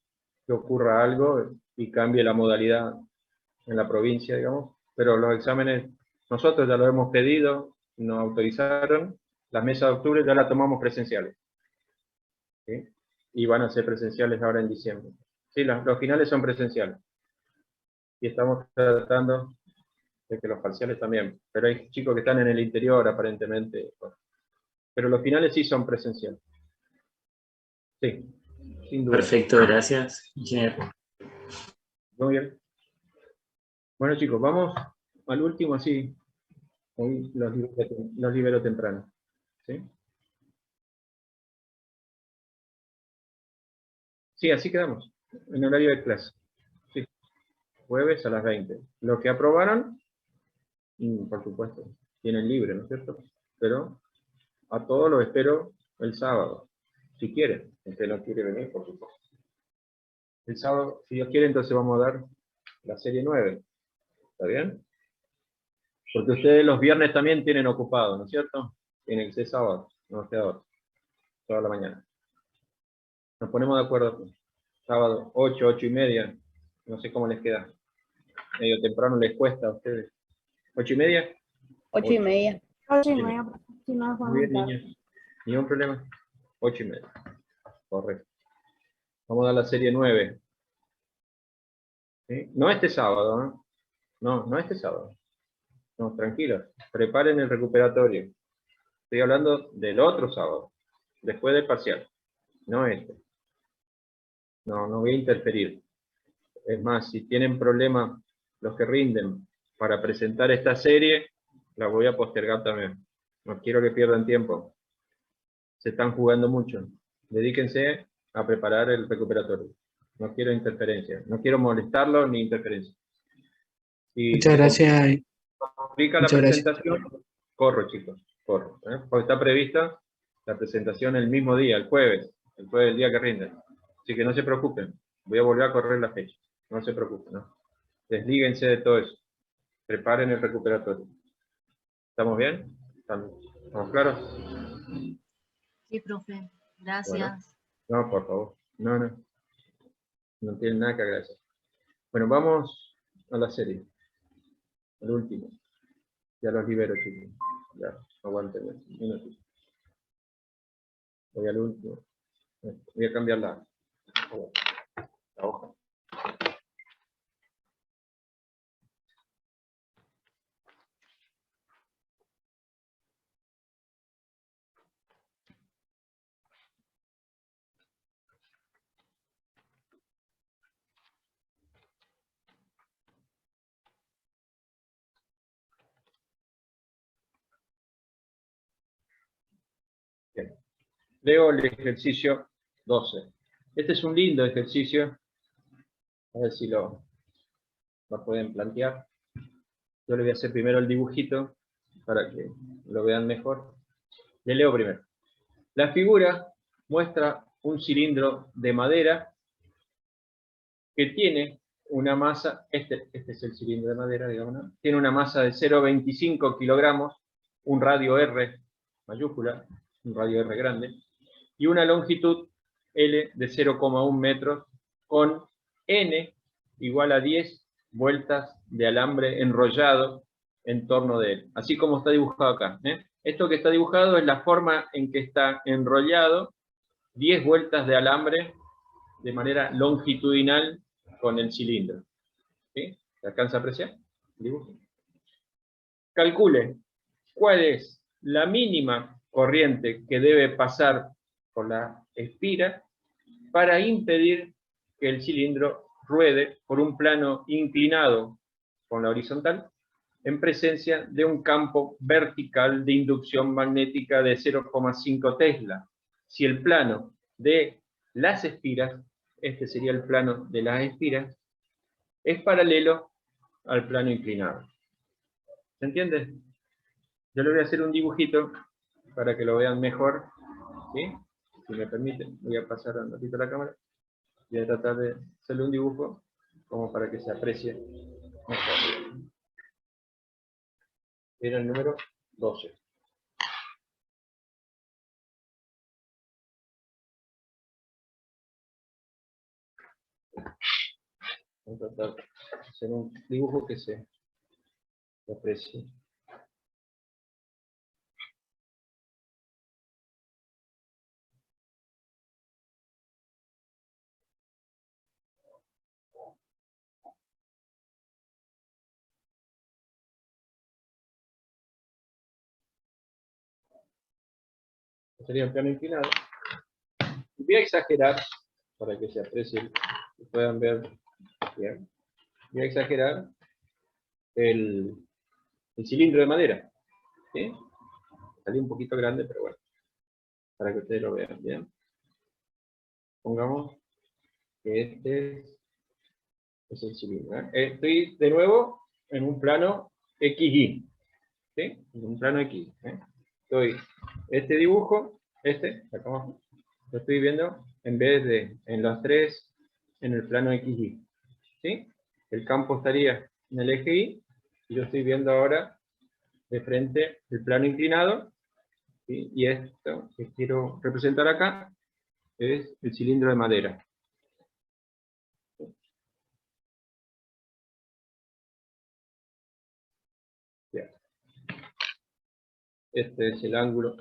Speaker 1: que ocurra algo y cambie la modalidad en la provincia, digamos. Pero los exámenes, nosotros ya lo hemos pedido, nos autorizaron. Las mesas de octubre ya las tomamos presenciales. ¿Sí? Y van a ser presenciales ahora en diciembre. Sí, los finales son presenciales. Y estamos tratando de que los parciales también. Pero hay chicos que están en el interior, aparentemente. Pero los finales sí son presenciales. Sí, sin duda.
Speaker 12: Perfecto, gracias, ingeniero.
Speaker 1: Muy bien. Bueno, chicos, vamos al último, así. Hoy los libero temprano. ¿Sí? Sí, así quedamos. En horario de clase. Sí. Jueves a las 20. Los que aprobaron, por supuesto, tienen libre, ¿no es cierto? Pero a todos los espero el sábado. Si quieren. El que no quiere venir, por supuesto. El sábado, si Dios quiere, entonces vamos a dar la serie 9. ¿Está bien? Porque ustedes los viernes también tienen ocupado, ¿no es cierto? Tienen que ser sábado, no queda otro. Toda la mañana. Nos ponemos de acuerdo. Sábado, 8, 8 y media. No sé cómo les queda. Medio temprano les cuesta a ustedes. ¿8 y media?
Speaker 11: 8 y media. 8 y media,
Speaker 1: media.
Speaker 11: si no,
Speaker 1: Muy bien, niños. Ningún problema. 8 y media. Correcto. Vamos a dar la serie 9. ¿Sí? No este sábado, ¿no? No este sábado. No, tranquilos. Preparen el recuperatorio. Estoy hablando del otro sábado. Después del parcial. No este. No voy a interferir. Es más, si tienen problemas los que rinden para presentar esta serie, la voy a postergar también. No quiero que pierdan tiempo. Se están jugando mucho. Dedíquense a preparar el recuperatorio. No quiero interferencia. No quiero molestarlos ni interferencia. Si
Speaker 10: Muchas gracias.
Speaker 1: complica la
Speaker 10: Muchas gracias.
Speaker 1: presentación, corro, chicos. Corro. Porque está prevista la presentación el mismo día, el jueves el día que rinden. Así que no se preocupen. Voy a volver a correr la fecha. No se preocupen, ¿no? Deslíguense de todo eso. Preparen el recuperatorio. ¿Estamos bien? ¿Estamos claros?
Speaker 13: Sí, profe. Gracias.
Speaker 1: Bueno, no, por favor. No tienen nada que agradecer. Bueno, vamos a la serie. El último. Ya los libero, chicos. Ya, aguanten un minutito. Voy al último. Voy a cambiar la hoja. Leo el ejercicio 12. Este es un lindo ejercicio. A ver si lo pueden plantear. Yo le voy a hacer primero el dibujito para que lo vean mejor. Le leo primero. La figura muestra un cilindro de madera que tiene una masa, este es el cilindro de madera, digamos, ¿no? Tiene una masa de 0,25 kilogramos, un radio R mayúscula, un radio R grande, y una longitud L de 0,1 metros, con N igual a 10 vueltas de alambre enrollado en torno de él, así como está dibujado acá. Esto que está dibujado es la forma en que está enrollado 10 vueltas de alambre de manera longitudinal con el cilindro. ¿Sí? ¿Se alcanza a apreciar el dibujo? Calcule cuál es la mínima corriente que debe pasar por la espira para impedir que el cilindro ruede por un plano inclinado con la horizontal en presencia de un campo vertical de inducción magnética de 0,5 Tesla. Si el plano de las espiras, este sería el plano de las espiras, es paralelo al plano inclinado. ¿Se entiende? Yo le voy a hacer un dibujito para que lo vean mejor. ¿Sí? Si me permiten, voy a pasar un ratito la cámara. Voy a tratar de hacerle un dibujo como para que se aprecie mejor. Era el número 12. Voy a tratar de hacer un dibujo que se aprecie. Sería el plano inclinado. Voy a exagerar, para que se aprecie, que puedan ver bien. Voy a exagerar el cilindro de madera. ¿Sí? Salió un poquito grande, pero bueno, para que ustedes lo vean bien. Pongamos que este es el cilindro. Estoy de nuevo en un plano XY. ¿Sí? En un plano XY. Estoy, este dibujo, acá abajo, lo estoy viendo en vez de en los tres en el plano XY. ¿Sí? El campo estaría en el eje Y, y yo estoy viendo ahora de frente el plano inclinado, ¿sí? Y esto que quiero representar acá es el cilindro de madera. Bien. Este es el ángulo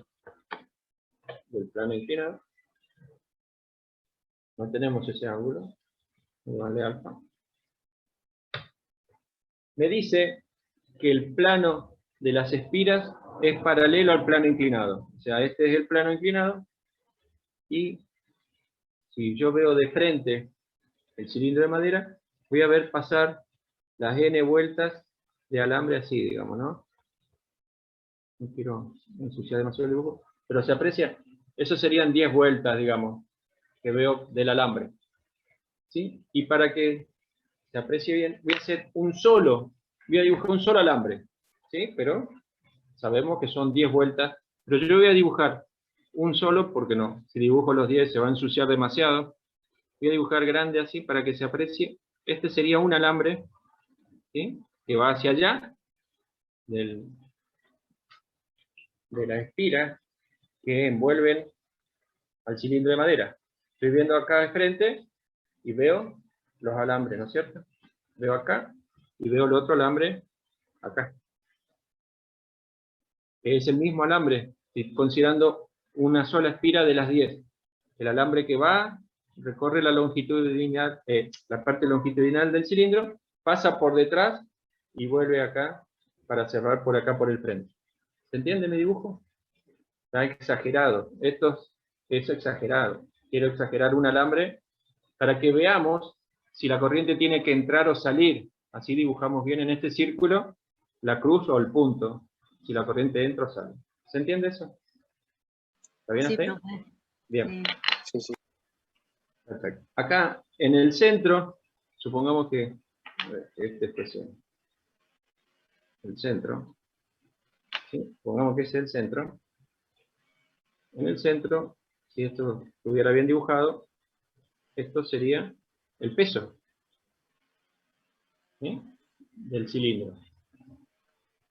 Speaker 1: del plano inclinado. No tenemos ese ángulo, vale alfa. Me dice que el plano de las espiras es paralelo al plano inclinado. O sea, este es el plano inclinado, y si yo veo de frente el cilindro de madera, voy a ver pasar las n vueltas de alambre así, digamos, ¿no? No quiero ensuciar demasiado el dibujo, pero se aprecia. Eso serían 10 vueltas, digamos, que veo del alambre. ¿Sí? Y para que se aprecie bien, voy a hacer voy a dibujar un solo alambre. ¿Sí? Pero sabemos que son 10 vueltas, pero yo voy a dibujar un solo, porque no, si dibujo los 10 se va a ensuciar demasiado. Voy a dibujar grande así para que se aprecie. Este sería un alambre, ¿sí? Que va hacia allá, de la espira que envuelven al cilindro de madera. Estoy viendo acá de frente y veo los alambres, ¿no es cierto? Veo acá y veo el otro alambre acá. Es el mismo alambre, considerando una sola espira de las 10. El alambre que va, recorre la longitudinal, la parte longitudinal del cilindro, pasa por detrás y vuelve acá para cerrar por acá por el frente. ¿Se entiende mi dibujo? Está exagerado. Esto es exagerado. Quiero exagerar un alambre para que veamos si la corriente tiene que entrar o salir. Así dibujamos bien en este círculo la cruz o el punto, si la corriente entra o sale. ¿Se entiende eso? ¿Está bien
Speaker 13: Sí,
Speaker 1: hasta ahí?
Speaker 13: profe.
Speaker 1: Bien.
Speaker 2: Sí, sí.
Speaker 1: Perfecto. Acá, en el centro, supongamos que esta expresión, el centro, ¿sí? Supongamos que es el centro. En el centro, si esto estuviera bien dibujado, esto sería el peso, ¿sí? Del cilindro.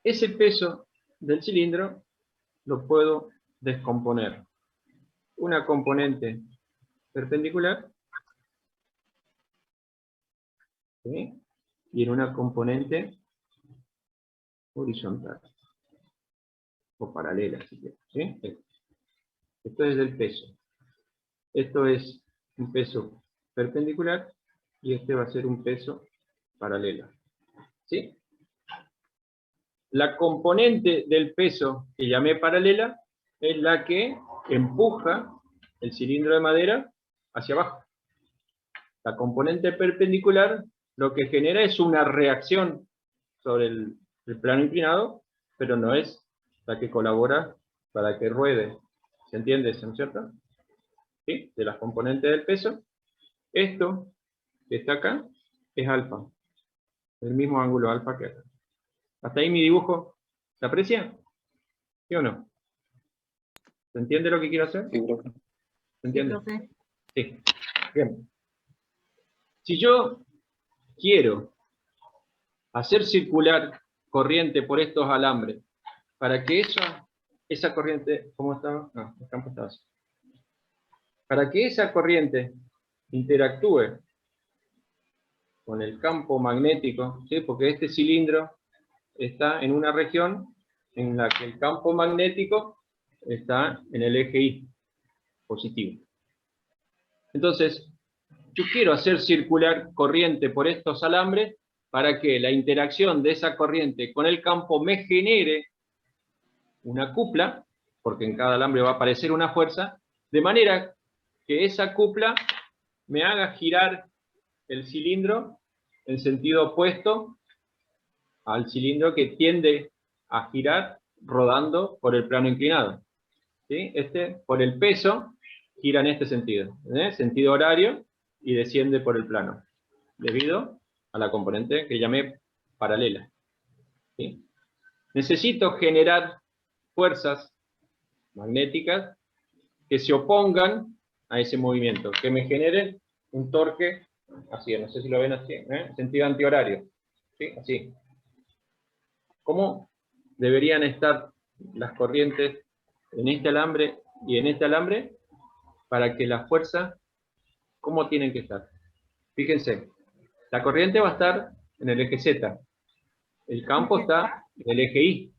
Speaker 1: Ese peso del cilindro lo puedo descomponer. Una componente perpendicular, ¿sí? Y en una componente horizontal o paralela, si quieres, ¿sí? Esto es del peso. Esto es un peso perpendicular y este va a ser un peso paralelo, ¿sí? La componente del peso que llamé paralela es la que empuja el cilindro de madera hacia abajo. La componente perpendicular lo que genera es una reacción sobre el plano inclinado, pero no es la que colabora para que ruede. ¿Se entiende eso, no es cierto? ¿Sí? De las componentes del peso. Esto que está acá es alfa. El mismo ángulo alfa que acá. ¿Hasta ahí mi dibujo se aprecia? ¿Sí o no? ¿Se entiende lo que quiero hacer?
Speaker 2: Sí, profe.
Speaker 1: ¿Se entiende?
Speaker 13: profe.
Speaker 1: Sí. Bien. Si yo quiero hacer circular corriente por estos alambres, para que esa corriente, ¿cómo estaba? No, el campo estaba así. Para que esa corriente interactúe con el campo magnético, ¿sí? Porque este cilindro está en una región en la que el campo magnético está en el eje Y, positivo. Entonces, yo quiero hacer circular corriente por estos alambres para que la interacción de esa corriente con el campo me genere una cupla, porque en cada alambre va a aparecer una fuerza, de manera que esa cupla me haga girar el cilindro en sentido opuesto al cilindro que tiende a girar rodando por el plano inclinado. ¿Sí? Por el peso, gira en este sentido, sentido horario, y desciende por el plano, debido a la componente que llamé paralela. ¿Sí? Necesito generar fuerzas magnéticas que se opongan a ese movimiento, que me generen un torque, así, no sé si lo ven así, sentido antihorario, ¿sí? Así. ¿Cómo deberían estar las corrientes en este alambre y en este alambre para que la fuerza, cómo tienen que estar? Fíjense, la corriente va a estar en el eje Z, el campo está en el eje Y,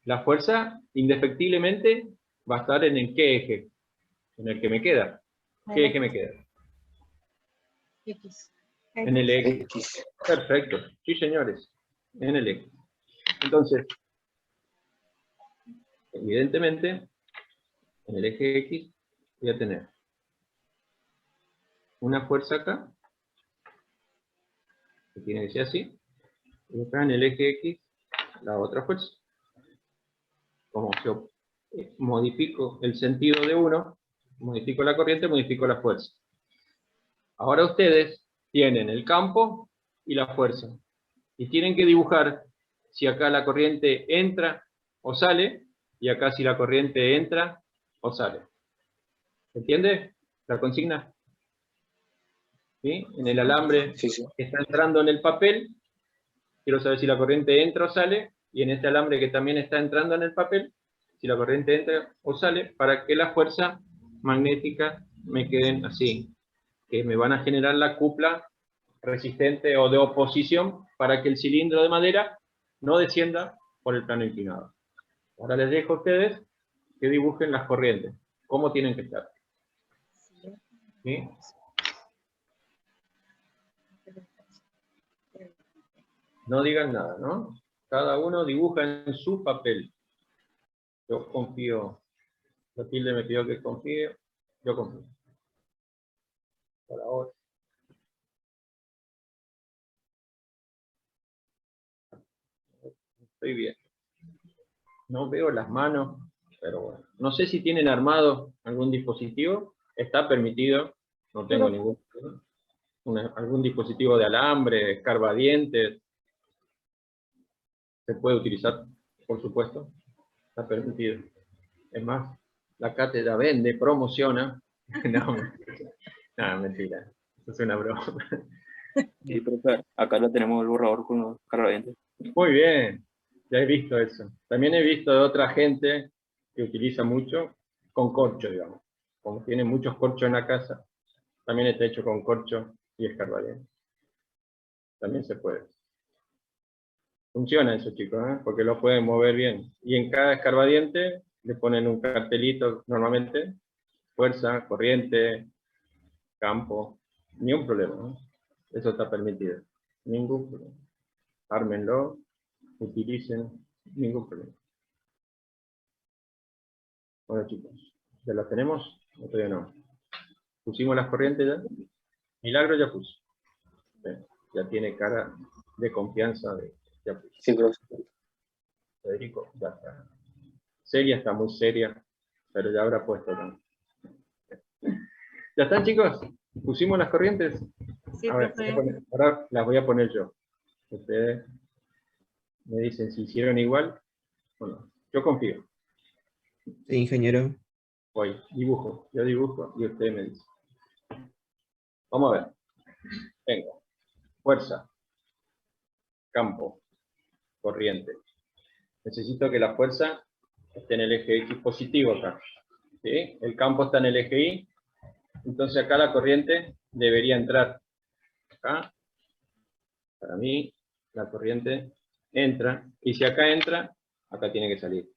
Speaker 1: la fuerza indefectiblemente va a estar en qué eje, en el que me queda. ¿Qué eje me queda?
Speaker 13: X.
Speaker 1: En el eje.
Speaker 2: X.
Speaker 1: Perfecto, sí señores, en el eje. Entonces, evidentemente, en el eje X voy a tener una fuerza acá, que tiene que ser así, y acá en el eje X la otra fuerza. Como yo modifico el sentido de uno, modifico la corriente, modifico la fuerza. Ahora ustedes tienen el campo y la fuerza. Y tienen que dibujar si acá la corriente entra o sale, y acá si la corriente entra o sale. ¿Entiende la consigna? ¿Sí? En el alambre
Speaker 2: Sí, sí.
Speaker 1: que está entrando en el papel, quiero saber si la corriente entra o sale, y en este alambre que también está entrando en el papel, si la corriente entra o sale, para que la fuerza magnética me queden así, que me van a generar la cupla resistente o de oposición para que el cilindro de madera no descienda por el plano inclinado. Ahora les dejo a ustedes que dibujen las corrientes, cómo tienen que estar. ¿Sí? No digan nada, ¿no? Cada uno dibuja en su papel. Yo confío. Matilde me pidió que confíe. Yo confío. Por ahora. Estoy bien. No veo las manos, pero bueno. No sé si tienen armado algún dispositivo. está permitido, no tengo ningún problema. Algún dispositivo de alambre, escarbadientes, se puede utilizar, por supuesto, está permitido. Es más, la cátedra vende, promociona. No, mentira, eso es una broma.
Speaker 5: Sí, profe, acá lo tenemos el borrador con los cargadientes.
Speaker 1: Muy bien, ya he visto eso. También he visto de otra gente que utiliza mucho con corcho, digamos. Como tiene muchos corchos en la casa, también está hecho con corcho y escarbadiente. También se puede. Funciona eso, chicos, ¿eh? Porque lo pueden mover bien. Y en cada escarbadiente le ponen un cartelito, normalmente, fuerza, corriente, campo, ni un problema, ¿no? Eso está permitido. Ningún problema. Ármenlo, utilicen, ningún problema. Bueno, chicos, ¿ya las tenemos? No, todavía no. ¿Pusimos las corrientes ya? Milagro ya puso. Bien, ya tiene cara de confianza de ya puso.
Speaker 2: Sí, profe.
Speaker 1: Federico, ya está. Seria está muy seria, pero ya habrá puesto también. ¿Ya están, chicos? ¿Pusimos las corrientes?
Speaker 13: Sí,
Speaker 1: A ver,
Speaker 13: profe.
Speaker 1: ahora las voy a poner yo. Ustedes me dicen si hicieron igual o no. Yo confío.
Speaker 3: Sí, ingeniero.
Speaker 1: Voy, dibujo. Yo dibujo y ustedes me dicen. Vamos a ver. Venga. Fuerza. Campo. Corriente. Necesito que la fuerza esté en el eje X positivo acá. ¿Sí? El campo está en el eje Y. Entonces acá la corriente debería entrar. Acá. Para mí, la corriente entra. Y si acá entra, acá tiene que salir.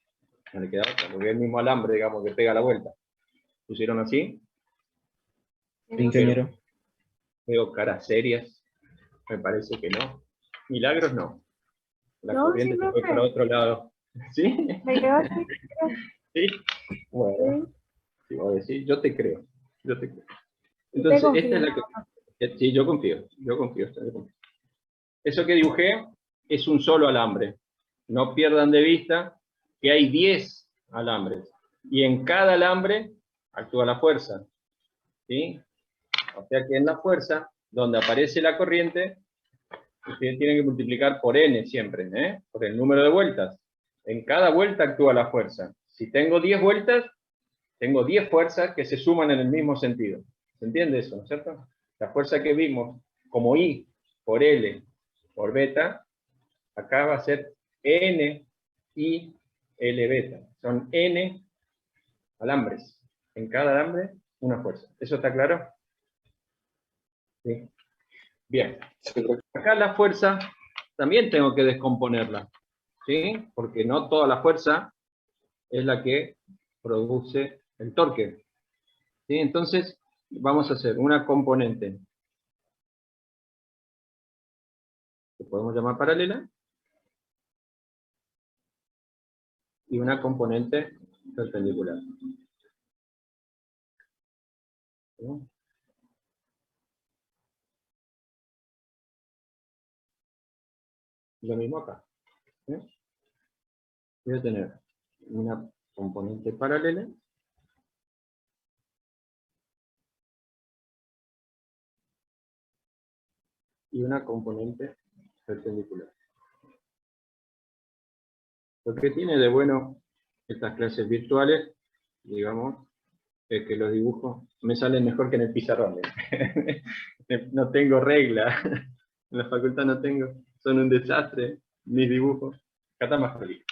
Speaker 1: No le queda otra, porque es el mismo alambre, digamos, que pega la vuelta. ¿Pusieron así?
Speaker 3: Sí, ingeniero.
Speaker 1: Veo caras serias. Me parece que no. Milagros no. La
Speaker 11: No,
Speaker 1: corriente
Speaker 11: sí,
Speaker 1: se fue
Speaker 11: profe.
Speaker 1: para otro lado. ¿Sí?
Speaker 11: Me quedo así.
Speaker 1: ¿Sí? Bueno,
Speaker 11: Sí.
Speaker 1: si vos decís, yo te creo. Yo te creo.
Speaker 11: Te
Speaker 1: Entonces, esta
Speaker 11: confío.
Speaker 1: es la que... Sí, yo confío. Yo confío. Eso que dibujé es un solo alambre. No pierdan de vista que hay 10 alambres. Y en cada alambre actúa la fuerza. ¿Sí? O sea que en la fuerza, donde aparece la corriente, ustedes tienen que multiplicar por n siempre, ¿eh? Por el número de vueltas. En cada vuelta actúa la fuerza. Si tengo 10 vueltas, tengo 10 fuerzas que se suman en el mismo sentido. ¿Se entiende eso, no es cierto? La fuerza que vimos como I por L por beta, acá va a ser N, I, L beta. Son N alambres. En cada alambre, una fuerza. ¿Eso está claro? Sí. Bien. Acá la fuerza también tengo que descomponerla. ¿Sí? Porque no toda la fuerza es la que produce el torque. ¿Sí? Entonces, vamos a hacer una componente que podemos llamar paralela y una componente perpendicular. ¿Sí? Lo mismo acá. ¿Sí? Voy a tener una componente paralela y una componente perpendicular. Lo que tiene de bueno estas clases virtuales, digamos, es que los dibujos me salen mejor que en el pizarrón. No tengo regla, en la facultad no tengo, son un desastre mis dibujos. Acá está más feliz.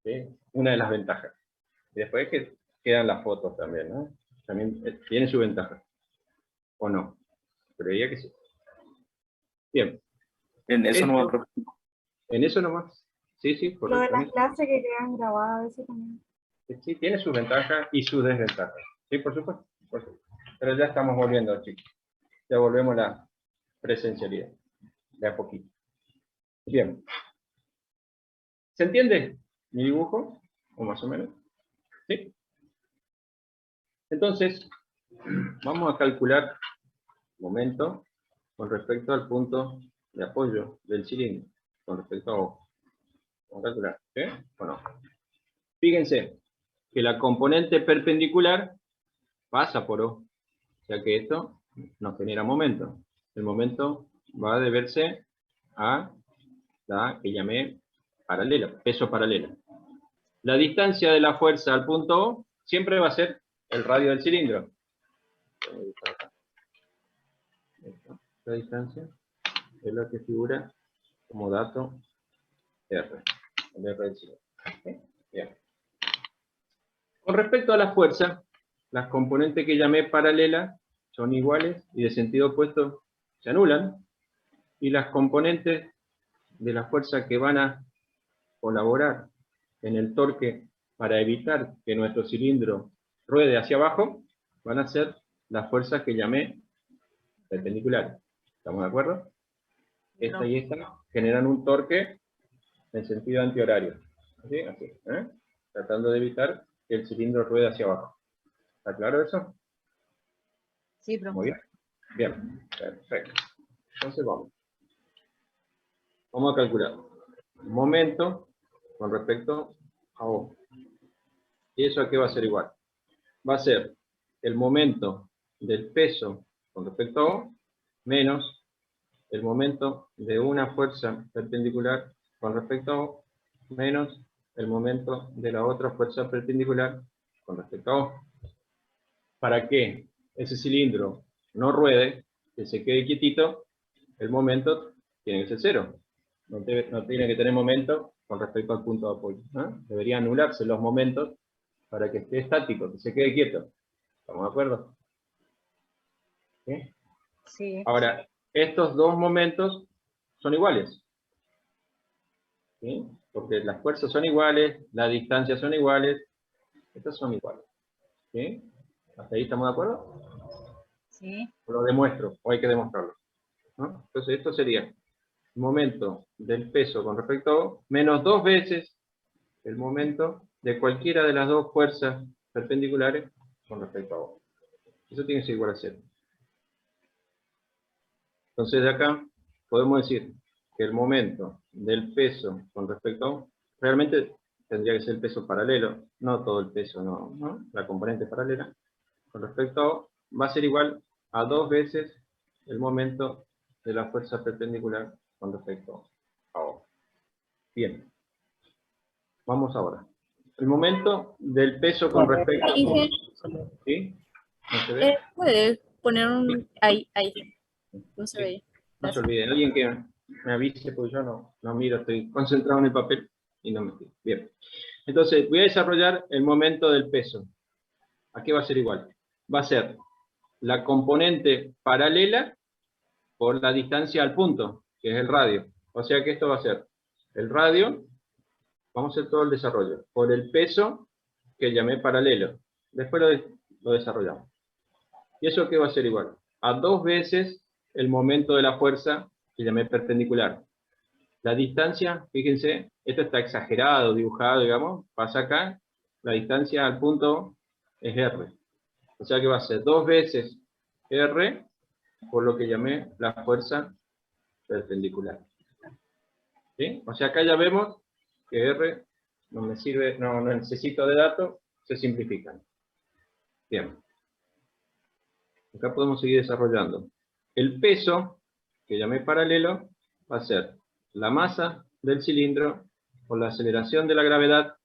Speaker 1: ¿Sí? Una de las ventajas. Y después que quedan las fotos también, ¿no? También tiene su ventaja. ¿O no? Creía que sí. Bien.
Speaker 5: En eso no va, profe.
Speaker 1: En eso nomás. Sí, sí,
Speaker 11: Lo de las
Speaker 1: correctamente.
Speaker 11: clases que quedan grabadas a veces también.
Speaker 1: Sí, tiene sus ventajas y sus desventajas. Sí, por supuesto. Por supuesto. Pero ya estamos volviendo, chicos. Ya volvemos a la presencialidad. De a poquito. Bien. ¿Se entiende mi dibujo? O más o menos. ¿Sí? Entonces, vamos a calcular momento con respecto al punto de apoyo del cilindro. Con respecto a O. Vamos a calcular. ¿Sí? ¿O no? Fíjense que la componente perpendicular pasa por O. O sea que esto nos genera momento. El momento va a deberse a la que llamé paralela, peso paralelo. La distancia de la fuerza al punto O siempre va a ser el radio del cilindro. La distancia es la que figura como dato R. El R del cilindro. ¿Okay? Bien. Con respecto a la fuerza, las componentes que llamé paralelas son iguales y de sentido opuesto se anulan. Y las componentes de la fuerza que van a colaborar en el torque para evitar que nuestro cilindro ruede hacia abajo van a ser las fuerzas que llamé perpendiculares. ¿Estamos de acuerdo? Esta y esta generan un torque en sentido antihorario. ¿Sí? Así, ¿eh? Tratando de evitar que el cilindro ruede hacia abajo. ¿Está claro eso?
Speaker 13: Sí, profe.
Speaker 1: Muy bien. Bien, perfecto. Entonces vamos. Vamos a calcular momento con respecto a O. ¿Y eso a qué va a ser igual? Va a ser el momento del peso con respecto a O menos el momento de una fuerza perpendicular con respecto a O menos el momento de la otra fuerza perpendicular con respecto a O. Para que ese cilindro no ruede, que se quede quietito, el momento tiene que ser cero. No tiene que tener momento con respecto al punto de apoyo, ¿no? Deberían anularse los momentos para que esté estático, que se quede quieto. ¿Estamos de acuerdo? ¿Sí?
Speaker 13: Sí.
Speaker 1: Ahora, estos dos momentos son iguales. ¿Sí? Porque las fuerzas son iguales, las distancias son iguales, estas son iguales. ¿Sí? ¿Hasta ahí estamos de acuerdo?
Speaker 13: Sí.
Speaker 1: Lo demuestro, o hay que demostrarlo, ¿no? Entonces esto sería el momento del peso con respecto a O, menos 2 veces el momento de cualquiera de las dos fuerzas perpendiculares con respecto a O. Eso tiene que ser igual a 0. Entonces de acá podemos decir que el momento del peso con respecto a O, realmente tendría que ser el peso paralelo, no todo el peso, no, la componente paralela, con respecto a O, va a ser igual a 2 veces el momento de la fuerza perpendicular con respecto a O. Bien. Vamos ahora. El momento del peso con respecto a O. ¿Sí? ¿No se ve?
Speaker 14: ¿Puede poner un... Ahí, ahí. No se ve.
Speaker 1: No se olviden. Alguien que me avise, porque yo no miro, estoy concentrado en el papel y no me fijo. Bien. Entonces, voy a desarrollar el momento del peso. ¿A qué va a ser igual? Va a ser la componente paralela por la distancia al punto, que es el radio. O sea que esto va a ser el radio, vamos a hacer todo el desarrollo, por el peso que llamé paralelo. Después lo desarrollamos. ¿Y eso qué va a ser igual? A 2 veces el momento de la fuerza que llamé perpendicular. La distancia, fíjense, esto está exagerado, dibujado, digamos, pasa acá, la distancia al punto es R. O sea que va a ser 2 veces R por lo que llamé la fuerza perpendicular. ¿Sí? O sea, acá ya vemos que R no me sirve, no necesito de datos, se simplifican. Bien. Acá podemos seguir desarrollando. El peso, que llamé paralelo, va a ser la masa del cilindro por la aceleración de la gravedad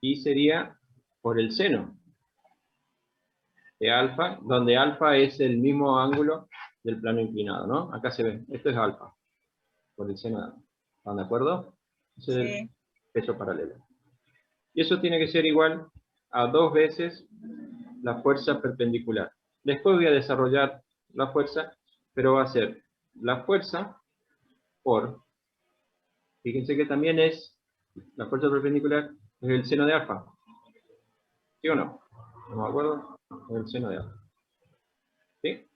Speaker 1: y sería por el seno de alfa, donde alfa es el mismo ángulo del plano inclinado, ¿no? Acá se ve, esto es alfa, por el seno de alfa. ¿Están de acuerdo? Ese es el peso paralelo. Y eso tiene que ser igual a 2 veces la fuerza perpendicular. Después voy a desarrollar la fuerza, pero va a ser la fuerza por, fíjense que también es, la fuerza perpendicular es el seno de alfa. ¿Sí o no? ¿No me acuerdo? Es el seno de alfa. ¿Sí?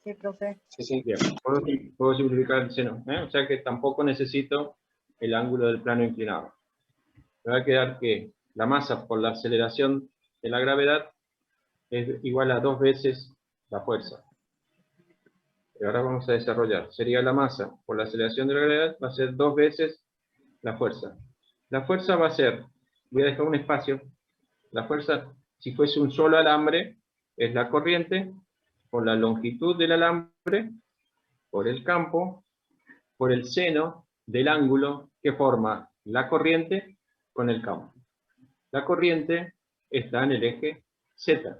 Speaker 13: Sí, profe.
Speaker 2: Sí.
Speaker 1: Bien, puedo simplificar el seno, ¿eh? O sea que tampoco necesito el ángulo del plano inclinado. Me va a quedar que la masa por la aceleración de la gravedad es igual a 2 veces la fuerza. Y ahora vamos a desarrollar. Sería la masa por la aceleración de la gravedad, va a ser 2 veces la fuerza. La fuerza va a ser, voy a dejar un espacio, la fuerza Si fuese un solo alambre, es la corriente por la longitud del alambre, por el campo, por el seno del ángulo que forma la corriente con el campo. La corriente está en el eje Z,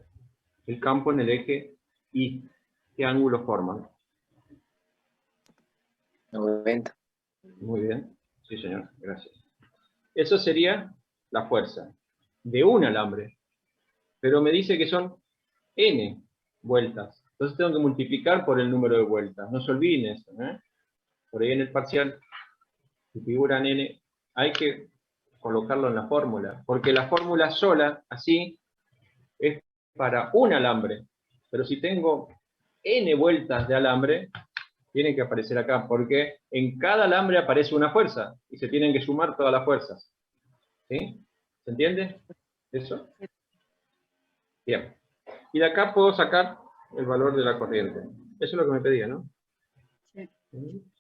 Speaker 1: el campo en el eje Y. ¿Qué ángulo forman?
Speaker 2: 90.
Speaker 1: Muy bien, sí señor, gracias. Eso sería la fuerza de un alambre, pero me dice que son n vueltas, entonces tengo que multiplicar por el número de vueltas, no se olviden eso, ¿eh? Por ahí en el parcial, si figuran n, hay que colocarlo en la fórmula, porque la fórmula sola, así, es para un alambre, pero si tengo n vueltas de alambre, tienen que aparecer acá, porque en cada alambre aparece una fuerza, y se tienen que sumar todas las fuerzas. ¿Sí? ¿Se entiende eso? Bien. Y de acá puedo sacar el valor de la corriente. Eso es lo que me pedía, ¿no?
Speaker 13: Sí.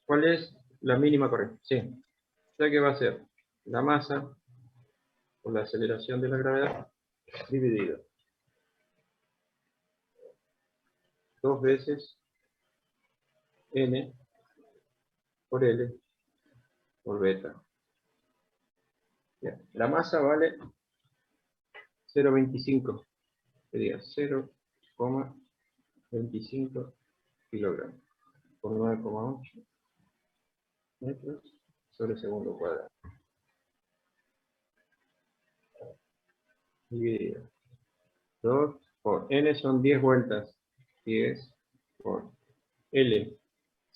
Speaker 1: ¿Cuál es la mínima corriente? Sí. O sea que va a ser la masa por la aceleración de la gravedad dividido 2 veces n por L por beta. Bien. La masa vale 0,25. Sería 0,25 kilogramos por 9,8 metros sobre segundo cuadrado. Dividido 2 por n son 10 vueltas. 10 por L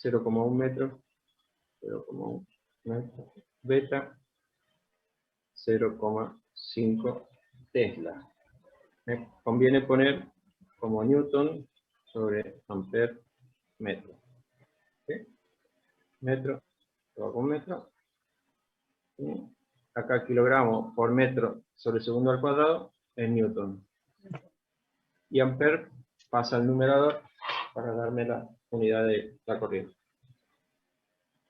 Speaker 1: 0,1 metro. 0,1 metro. Beta 0,5 Tesla. Me conviene poner como Newton sobre amper metro. ¿Sí? Metro, todo con metro. ¿Sí? Acá kilogramo por metro sobre segundo al cuadrado es Newton. Y amper pasa al numerador para darme la unidad de la corriente.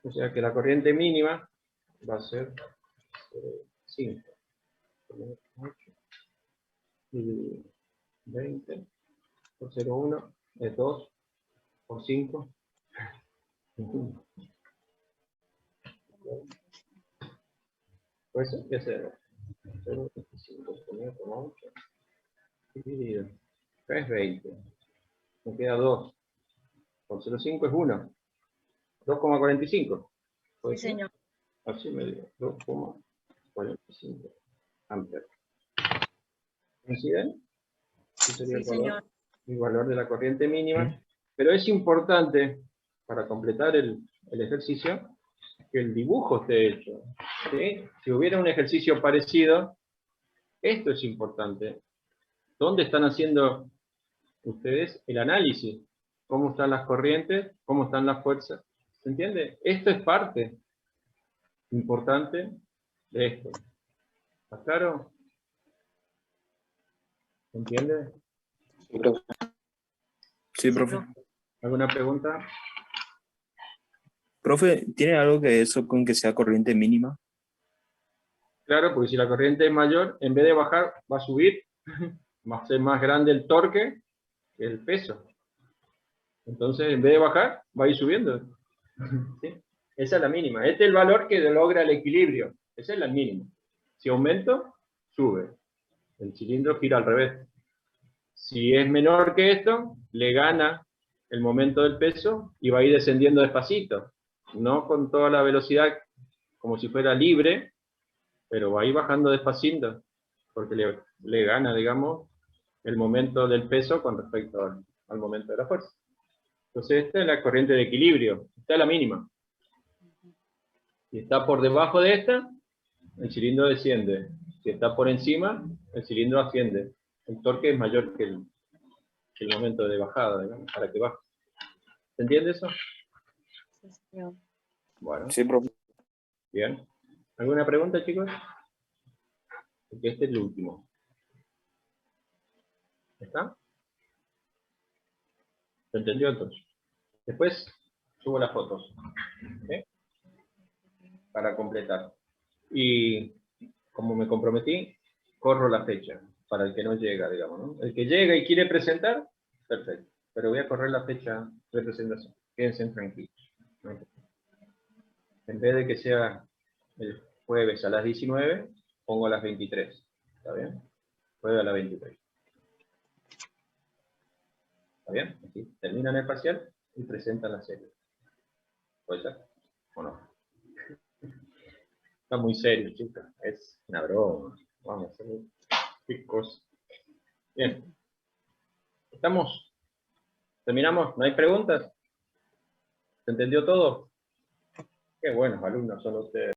Speaker 1: O sea que la corriente mínima va a ser 5. 8 y 20 por 0,1 es 2 por 5. Pues eso es 0,25 por 9,8 dividido. Acá es 20. Me queda 2. Por 0,5 es 1. 2,45.
Speaker 13: Sí, señor.
Speaker 1: Así me dio. 2,45 amperes. ¿Coinciden? Ese sería
Speaker 13: Sí, señor.
Speaker 1: el valor de la corriente mínima. Pero es importante, para completar el ejercicio, que el dibujo esté hecho. ¿Sí? Si hubiera un ejercicio parecido, esto es importante. ¿Dónde están haciendo ustedes el análisis? ¿Cómo están las corrientes? ¿Cómo están las fuerzas? ¿Se entiende? Esto es parte importante de esto. ¿Está claro? ¿Se entiende?
Speaker 2: Sí, profe.
Speaker 6: Sí, profe.
Speaker 1: ¿Alguna pregunta?
Speaker 6: Profe, ¿tiene algo que ver eso con que sea corriente mínima?
Speaker 1: Claro, porque si la corriente es mayor, en vez de bajar, va a subir, va a ser más grande el torque que el peso. Entonces, en vez de bajar, va a ir subiendo. ¿Sí? Esa es la mínima. Este es el valor que logra el equilibrio. Esa es la mínima. Si aumento, sube. El cilindro gira al revés. Si es menor que esto, le gana el momento del peso y va a ir descendiendo despacito. No con toda la velocidad como si fuera libre, pero va a ir bajando despacito, porque le gana, digamos, el momento del peso con respecto al momento de la fuerza. Entonces esta es la corriente de equilibrio, esta es la mínima. Si está por debajo de esta, el cilindro desciende. Si está por encima, el cilindro asciende. El torque es mayor que el momento de bajada, digamos, para que baje. ¿Se entiende eso?
Speaker 13: Sí, señor.
Speaker 1: Bueno,
Speaker 6: Sí, profe.
Speaker 1: bien. ¿Alguna pregunta, chicos? Porque este es el último. ¿Está? ¿Se entendió entonces? Después subo las fotos. ¿Sí? Para completar. Y como me comprometí, corro la fecha. para el que no llega, digamos, ¿no? El que llega y quiere presentar, perfecto. Pero voy a correr la fecha de presentación. Quédense tranquilos. En vez de que sea el jueves a las 19, pongo a las 23. ¿Está bien? Jueves a las 23. ¿Está bien? Así, terminan el parcial y presentan la serie. ¿Puede ser? ¿O no? Está muy serio, chicos. Es una broma. Vamos a hacer qué cosa. Bien. ¿Estamos? ¿Terminamos? ¿No hay preguntas? ¿Se entendió todo? Qué buenos alumnos son ustedes.